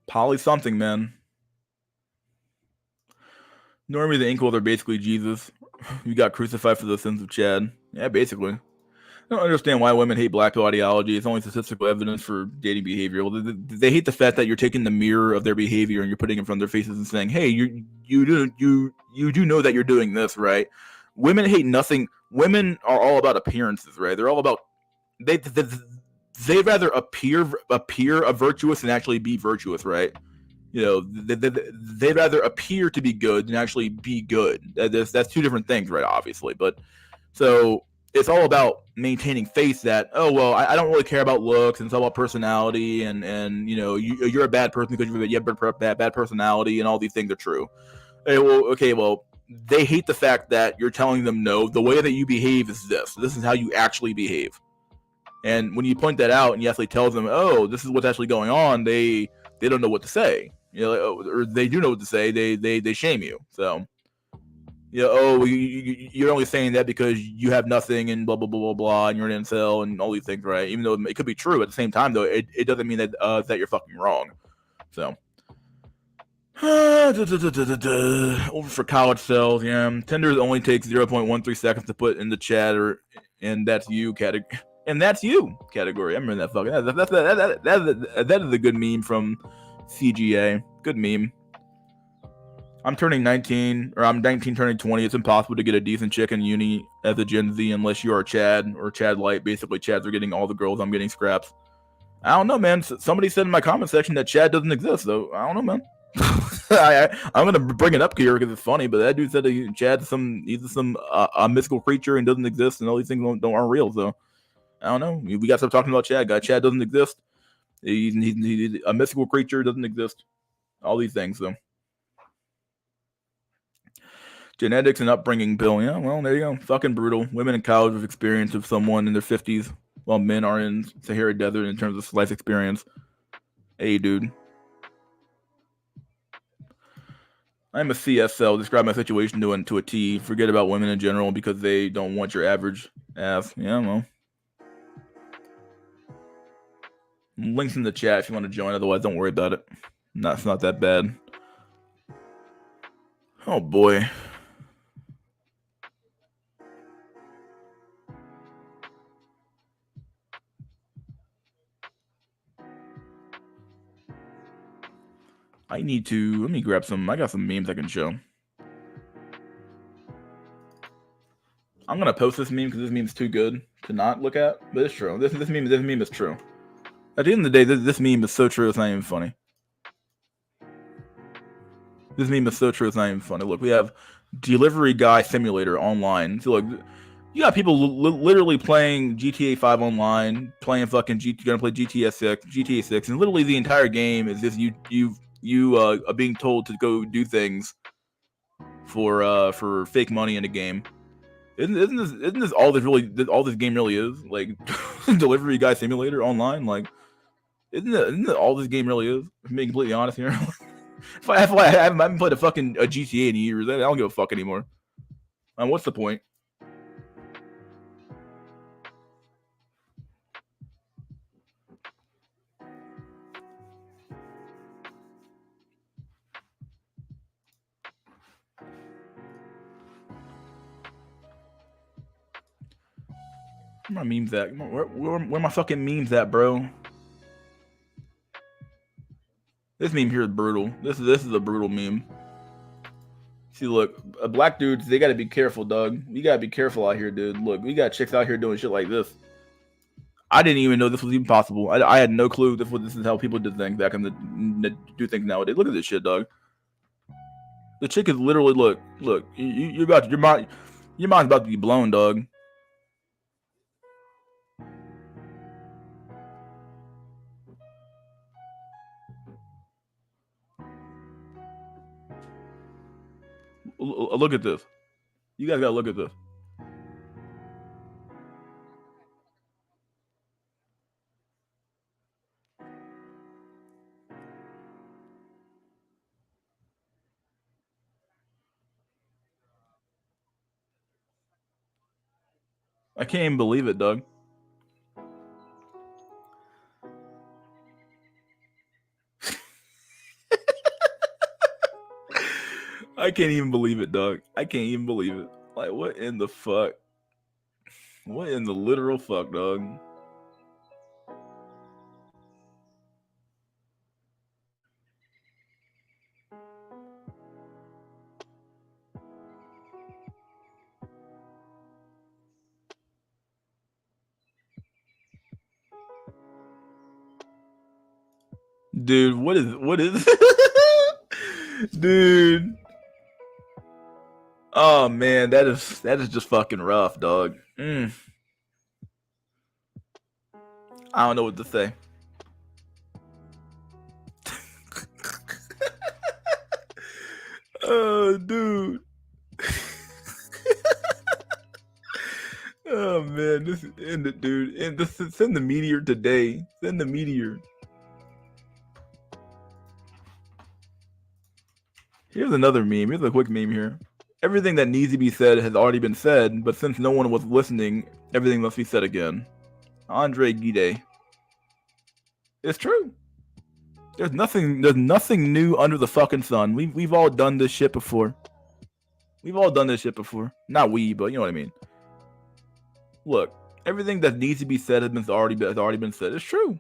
Poly something, man. Normally the Inkwells are basically Jesus. You got crucified for the sins of Chad. Yeah, basically. I don't understand why women hate black pill ideology. It's only statistical evidence for dating behavior. Well, they hate the fact that you're taking the mirror of their behavior and you're putting it in front of their faces and saying, "Hey, you do know that you're doing this, right?" Women hate nothing. Women are all about appearances, right? They're all about they'd rather appear virtuous than actually be virtuous, right? They'd rather appear to be good than actually be good. That's two different things, right? Obviously, but so it's all about maintaining faith that, oh well, I don't really care about looks, and it's all about personality, and you're a bad person because you have bad personality, and all these things are true. Well, they hate the fact that you're telling them, no, the way that you behave is this. This is how you actually behave. And when you point that out and you actually tell them, oh, this is what's actually going on, they don't know what to say. Or they do know what to say. They shame you. So, you're only saying that because you have nothing and blah, blah, blah, blah, blah, and you're an incel and all these things, right? Even though it could be true at the same time, though, it doesn't mean that you're fucking wrong. So. Over for college sales, yeah. Tinder only takes 0.13 seconds to put in the chat, and that's you category. And that's you category. I remember that fucking. That is a good meme from CGA. Good meme. I'm turning 19, or I'm 19 turning 20. It's impossible to get a decent chick in uni as a Gen Z unless you are Chad or Chad Light. Basically, Chads are getting all the girls. I'm getting scraps. I don't know, man. Somebody said in my comment section that Chad doesn't exist, though. I don't know, man. I'm gonna bring it up here because it's funny, but that dude said that Chad's he's some mystical creature and doesn't exist, and all these things aren't real. So I don't know. We got to stop talking about Chad. Guy, Chad doesn't exist. He's a mystical creature, doesn't exist. All these things, though. Genetics and upbringing, Bill. Yeah, well, there you go. Fucking brutal. Women in college with experience of someone in their 50s, while men are in Sahara Desert in terms of life experience. Hey, dude. I'm a CSL. Describe my situation to a T. Forget about women in general because they don't want your average ass. Yeah, well. Links in the chat if you want to join. Otherwise, don't worry about it. It's not that bad. Oh, boy. Let me grab some. I got some memes I can show. I'm gonna post this meme because this meme's too good to not look at, but it's true. This meme is true. At the end of the day, this meme is so true it's not even funny. This meme is so true it's not even funny. Look, we have Delivery Guy Simulator online. So look, you got people literally playing GTA 5 online, playing fucking gonna play GTA 6, and literally the entire game is just you are being told to go do things for fake money in a game. Isn't this all this game really is? Like Delivery Guy Simulator online? Like isn't it all this game really is? I'm being completely honest here. if I haven't played a GTA in years, I don't give a fuck anymore. What's the point? Where my memes at? Where my fucking memes at, bro? This meme here is brutal. This is a brutal meme. See, look, black dudes, they gotta be careful, dog. You gotta be careful out here, dude. Look, we got chicks out here doing shit like this. I didn't even know this was even possible. I had no clue this is how people did things back in do things nowadays. Look at this shit, dog. The chick is literally look. Your mind's about to be blown, dog. Look at this. You guys gotta look at this. I can't even believe it, dog. I can't even believe it, dog. I can't even believe it. Like, what in the fuck? What in the literal fuck, dog? Dude, what is dude? Oh man, that is just fucking rough, dog. I don't know what to say. Oh, dude. Oh man, this end it, dude. And send the meteor today. Send the meteor. Here's another meme. Here's a quick meme here. Everything that needs to be said has already been said, but since no one was listening, everything must be said again. Andre Guide. It's true. There's nothing new under the fucking sun. We've all done this shit before. We've all done this shit before. Not we, but you know what I mean. Look, everything that needs to be said has already been said. It's true.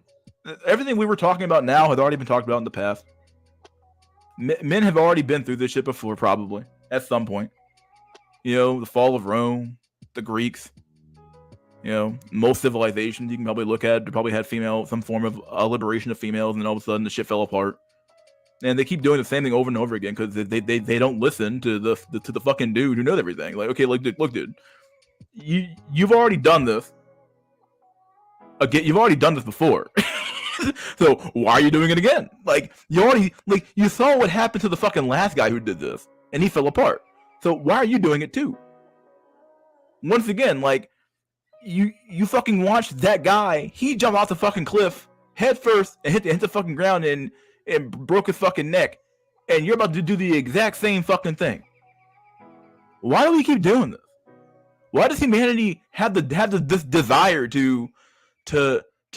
Everything we were talking about now has already been talked about in the past. Men have already been through this shit before, probably at some point. You know, the fall of Rome, the Greeks. You know, most civilizations you can probably look at probably had some form of liberation of females, and then all of a sudden the shit fell apart. And they keep doing the same thing over and over again because they don't listen to the fucking dude who knows everything. Like, okay, look, dude, you've already done this. Again, you've already done this before. So why are you doing it again? Like, you saw what happened to the fucking last guy who did this, and he fell apart. So why are you doing it too? Once again, like, you fucking watched that guy. He jumped off the fucking cliff head first and hit the fucking ground and broke his fucking neck. And you're about to do the exact same fucking thing. Why do we keep doing this? Why does humanity have this desire to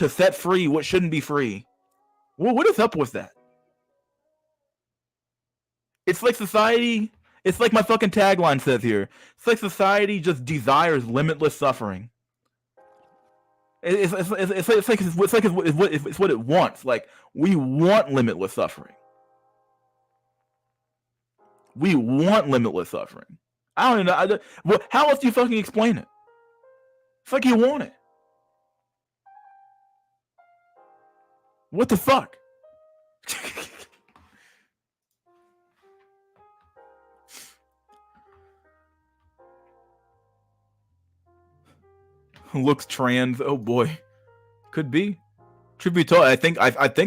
set free what shouldn't be free? Well, what is up with that? It's like society. It's like my fucking tagline says here. It's like society just desires limitless suffering. It's what it wants. Like, we want limitless suffering. We want limitless suffering. I don't even know. How else do you fucking explain it? It's like you want it. What the fuck? Looks trans. Oh boy, could be. Truth be told, I think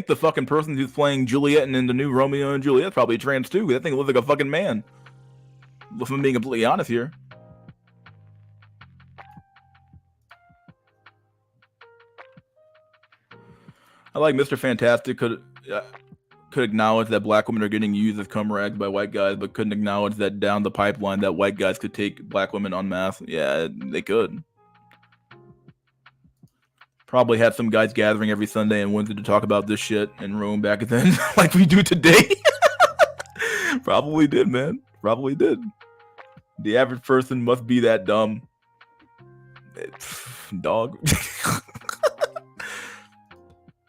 the fucking person who's playing Juliet in the new Romeo and Juliet probably trans too. That thing looks like a fucking man. If I'm being completely honest here. I like Mr. Fantastic could acknowledge that black women are getting used as cum rags by white guys, but couldn't acknowledge that down the pipeline that white guys could take black women en masse. Yeah, they could. Probably had some guys gathering every Sunday and wanted to talk about this shit in Rome back then, like we do today. Probably did, man. Probably did. The average person must be that dumb. Dog.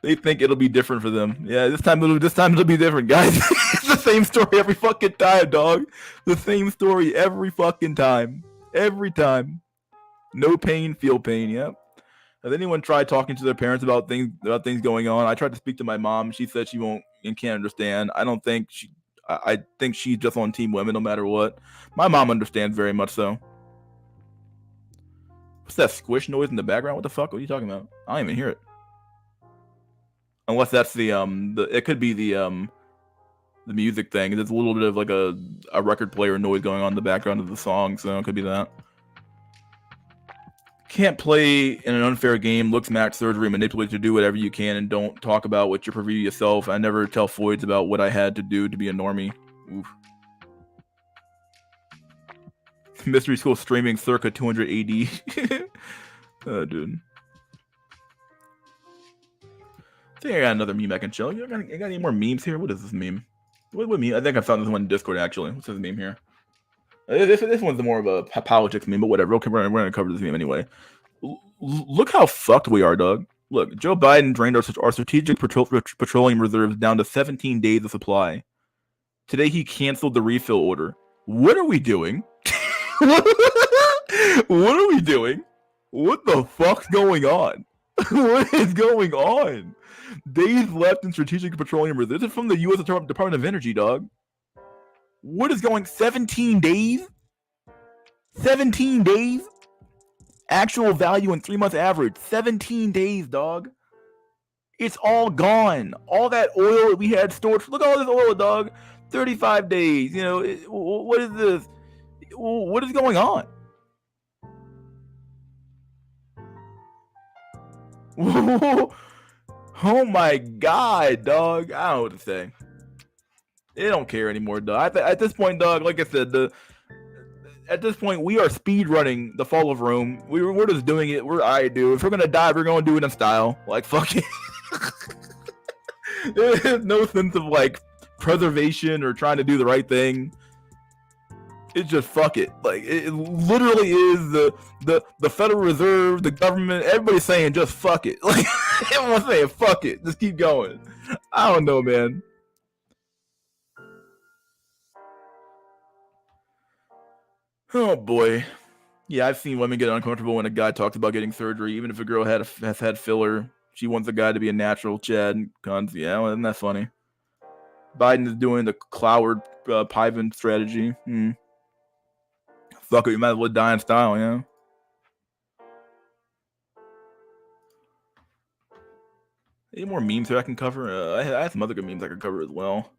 They think it'll be different for them. Yeah, this time it'll be different, guys. It's the same story every fucking time, dog. The same story every fucking time. Every time. No pain, feel pain. Yep. Has anyone tried talking to their parents about things going on? I tried to speak to my mom. She said she won't and can't understand. I think she's just on team women no matter what. My mom understands very much so. What's that squish noise in the background? What the fuck? What are you talking about? I don't even hear it. Unless that's it could be the music thing. There's a little bit of like a record player noise going on in the background of the song, so it could be that. Can't play in an unfair game, looks, match, surgery, manipulate to do whatever you can, and don't talk about what you preview yourself. I never tell Foids about what I had to do to be a normie. Oof. Mystery School streaming circa 200 AD. Oh, dude. I think I got another meme I can show. You got any more memes here? What is this meme? What meme? I think I found this one in Discord, actually. What's this meme here? This one's more of a politics meme, but whatever. Okay, we're going to cover this meme anyway. Look how fucked we are, dog. Look, Joe Biden drained our strategic petroleum reserves down to 17 days of supply. Today, he canceled the refill order. What are we doing? What are we doing? What the fuck's going on? What is going on? Days left in strategic petroleum reserves. This is from the U.S. Department of Energy, dog. What is going? 17 days? 17 days? Actual value and 3 month average. 17 days, dog. It's all gone. All that oil that we had stored. Look at all this oil, dog. 35 days. You know, what is this? What is going on? Oh my god, dog. I don't know what to say. They don't care anymore, dog. At this point, dog, like I said, at this point, we are speed running the fall of Rome. We're just doing it. If we're gonna die, we're gonna do it in style. Like, fuck it. There's no sense of like preservation or trying to do the right thing. It's just fuck it. Like it literally is the Federal Reserve, the government, everybody's saying just fuck it. Like everyone's saying fuck it. Just keep going. I don't know, man. Oh boy. Yeah, I've seen women get uncomfortable when a guy talks about getting surgery, even if a girl has had filler. She wants a guy to be a natural. Chad cons. Yeah, well, isn't that funny? Biden is doing the Cloward Piven strategy. Fuck it, you might as well die in style, yeah. Any more memes here I can cover? I have some other good memes I can cover as well.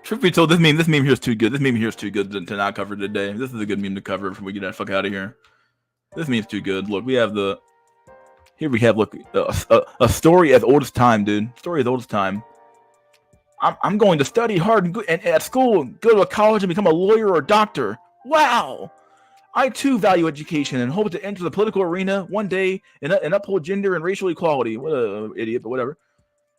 Truth be told, this meme here is too good. This meme here is too good to not cover today. This is a good meme to cover before we get that fuck out of here. This meme's too good. Look, we have a story as old as time, dude. Story as old as time. I'm going to study hard and at school, go to a college and become a lawyer or a doctor. Wow. I too value education and hope to enter the political arena one day and uphold gender and racial equality. What a idiot, but whatever.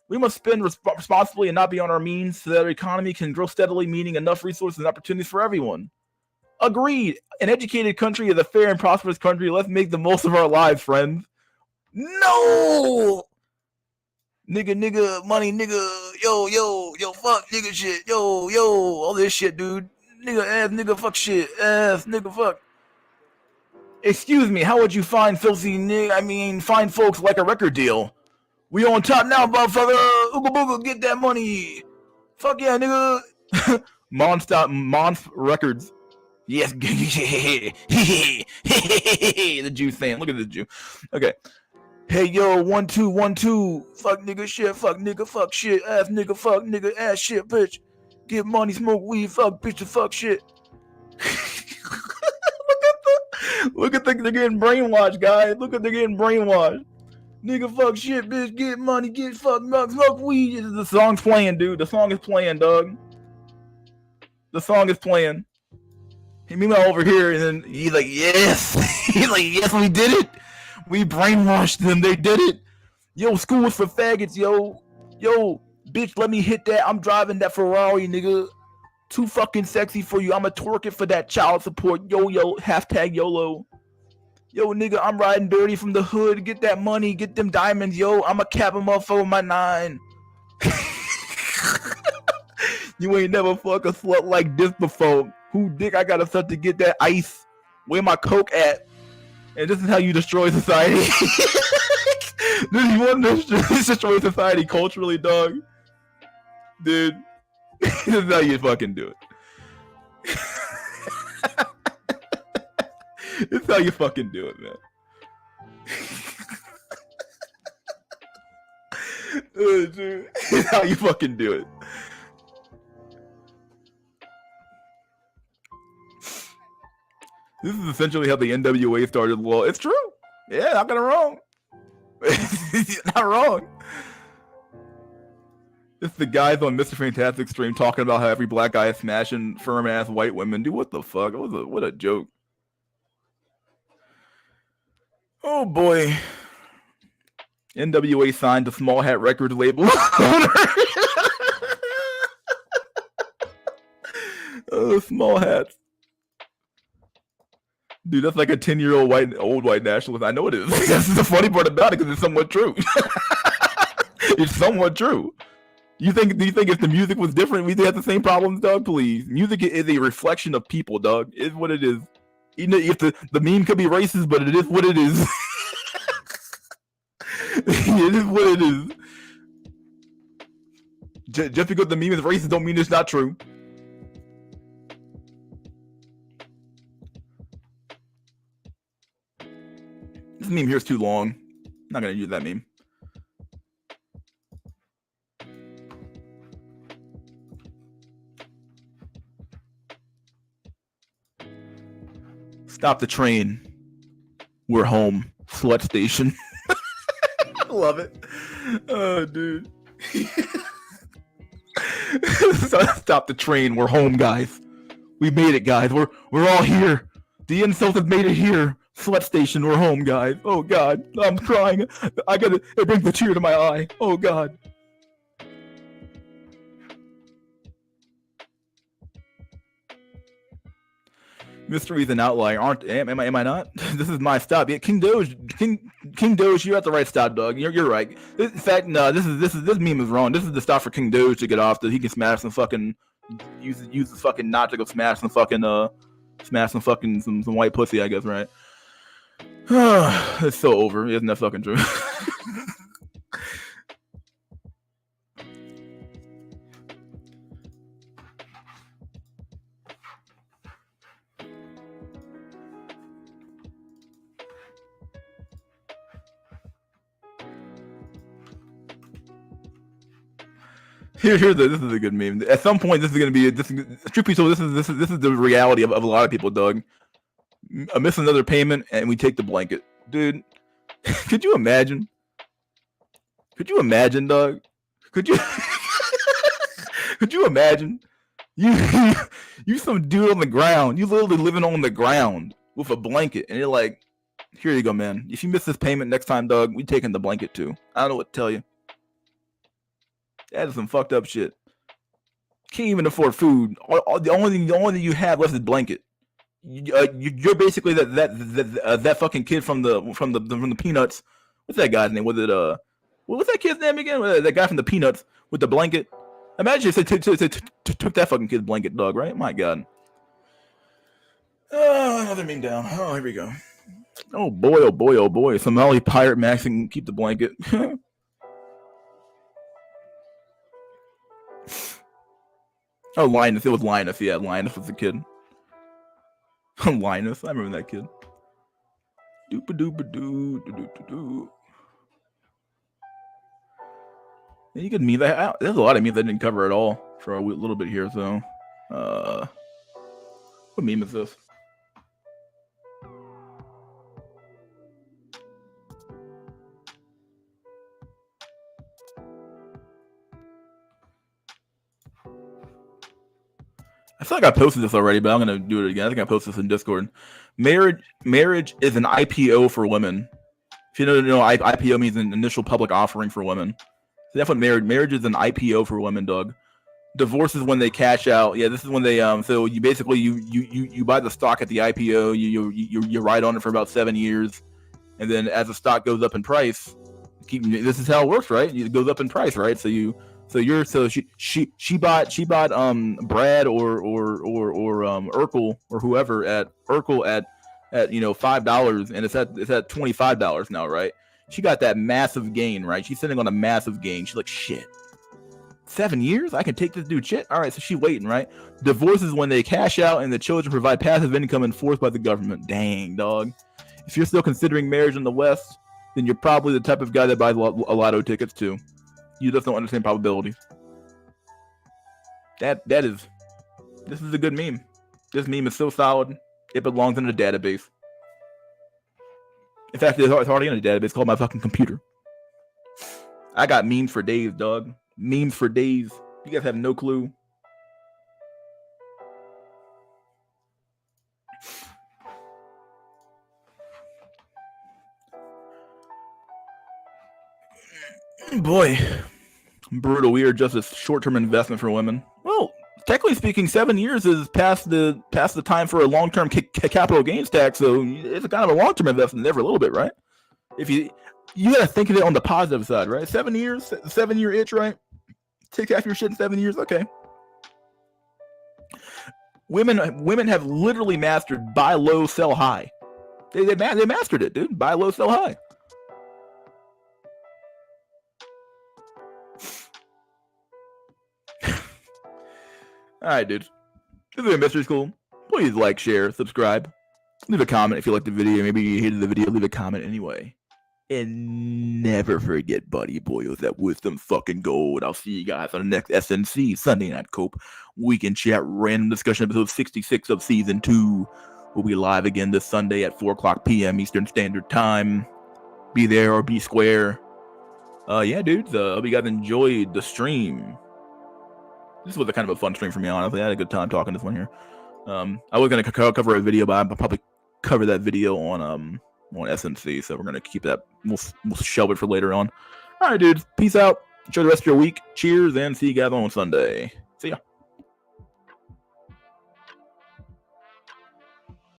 We must spend responsibly and not beyond our means so that our economy can grow steadily, meaning enough resources and opportunities for everyone. Agreed. An educated country is a fair and prosperous country. Let's make the most of our lives, friends. No! Nigga, money, nigga, yo, fuck, nigga shit, yo, all this shit, dude. Nigga, ass, nigga, fuck shit, ass, nigga, fuck. Excuse me, how would you find filthy fine folks like a record deal? We on top now, motherfucker. Ooga booga, get that money. Fuck yeah, nigga. Monst Records. Yes. The Jew saying. Look at this Jew. Okay. Hey, yo, 1 2 1 2. Fuck nigga shit. Fuck nigga. Fuck shit. Ass nigga. Fuck nigga. Ass shit, bitch. Get money, smoke weed. Fuck bitch to fuck shit. Look at they're getting brainwashed, guys. Look at they're getting brainwashed. Nigga, fuck shit, bitch, get money, get fucked, smoke weed. The song's playing, dude. The song is playing, dog. The song is playing. Meanwhile, over here, and then he's like, yes. He's like, yes, we did it. We brainwashed them. They did it. Yo, school is for faggots, yo. Yo, bitch, let me hit that. I'm driving that Ferrari, nigga. Too fucking sexy for you. I'ma twerk it for that child support. Yo, hashtag YOLO. Yo, nigga, I'm riding dirty from the hood. Get that money, get them diamonds, yo. I'ma cap them up for my 9. You ain't never fuck a slut like this before. Who dick I gotta suck to get that ice? Where my coke at? And this is how you destroy society. This is one destroy society culturally, dog. Dude, this is how you fucking do it. It's how you fucking do it, man. Dude, it's how you fucking do it. This is essentially how the NWA started. Well, it's true. Yeah, not gonna wrong. Not wrong. It's the guys on Mr. Fantastic stream talking about how every black guy is smashing firm ass white women. Dude, what the fuck? What a joke. Oh boy. NWA signed the Small Hat Records label. Oh, Small Hats. Dude, that's like a 10-year-old old white nationalist. I know it is. That's the funny part about it because it's somewhat true. It's somewhat true. Do you think if the music was different, we'd have the same problems, dog? Please. Music is a reflection of people, dog. It's what it is. Even if the meme could be racist, but it is what it is. It is what it is. Just because the meme is racist don't mean it's not true. This meme here is too long. I'm not gonna use that meme. Stop the train. We're home. Slut station. I love it. Oh, dude. Stop the train. We're home, guys. We made it, guys. We're all here. The incels have made it here. Slut station. We're home, guys. Oh God, I'm crying. It brings a tear to my eye. Oh God. Mystery's an outlier, am I not? This is my stop. Yeah, King Doge, you're at the right stop, dog. You're right. In fact, no, this meme is wrong. This is the stop for King Doge to get off, so he can smash some fucking use the fucking knot to go smash some fucking some white pussy, I guess, right? It's so over. Isn't that fucking true? This is a good meme. At some point, this is gonna be truth be told, this is the reality of a lot of people, Doug. I miss another payment and we take the blanket, dude. Could you imagine? Doug? Could you? Could you imagine? You some dude on the ground. You literally living on the ground with a blanket, and you're like, here you go, man. If you miss this payment next time, Doug, we taking the blanket too. I don't know what to tell you. That is some fucked up shit. Can't even afford food. The only thing you have left is blanket. You're basically that fucking kid from the Peanuts. What's that guy's name? Was it what was that kid's name again? That guy from the Peanuts with the blanket. Imagine if they took that fucking kid's blanket, dog. Right? My God. Another meme down. Oh, here we go. Oh boy, oh boy, oh boy. Somali pirate Max and keep the blanket. Oh, Linus. It was Linus. Yeah, Linus was the kid. Linus. I remember that kid. Doo-ba-doo-ba-doo. Yeah, you could meme that. There's a lot of memes I didn't cover at all for a little bit here, so. What meme is this? I feel like I posted this already, but I'm gonna do it again. I think I posted this in Discord. Marriage is an IPO for women. If you don't know, IPO means an initial public offering for women. So that's what marriage is, an IPO for women, Doug. Divorce is when they cash out. Yeah, this is when they so you basically you buy the stock at the IPO. You ride on it for about 7 years, and then as the stock goes up in price, this is how it works, right? It goes up in price, right? So she bought Brad or Urkel or whoever at Urkel at $5, and it's at $25 now, right? She got that massive gain, right? She's sitting on a massive gain. She's like, shit, 7 years? I can take this dude shit? All right, so she waiting, right? Divorce is when they cash out and the children provide passive income enforced by the government. Dang, dog. If you're still considering marriage in the West, then you're probably the type of guy that buys lotto tickets too. You just don't understand probabilities. This is a good meme. This meme is so solid, it belongs in a database. In fact, it's already in a database called my fucking computer. I got memes for days, dog. Memes for days. You guys have no clue. Boy, brutal. We are just a short-term investment for women. Well, technically speaking, 7 years is past the time for a long-term capital gains tax, so it's kind of a long-term investment there for a little bit, right? If you gotta think of it on the positive side, right? 7 years, 7-year itch, right? Take half your shit in 7 years, okay. Women have literally mastered buy low, sell high. They mastered it, dude. Buy low, sell high. All right, dude. This is Mystery School. Please like, share, subscribe. Leave a comment if you liked the video. Maybe you hated the video. Leave a comment anyway. And never forget, buddy boys, that wisdom fucking gold. I'll see you guys on the next SNC, Sunday Night Cope Weekend Chat Random Discussion episode 66 of Season 2. We'll be live again this Sunday at 4 o'clock p.m. Eastern Standard Time. Be there or be square. Yeah, dudes. Hope you guys enjoyed the stream. this was a kind of a fun stream for me, honestly. I had a good time talking this one here. I was gonna cover a video, but I'll probably cover that video on SNC, so we're gonna keep that. We'll shelve it for later on. All right, dudes. Peace out. Enjoy the rest of your week. Cheers, and see you guys on Sunday. See ya.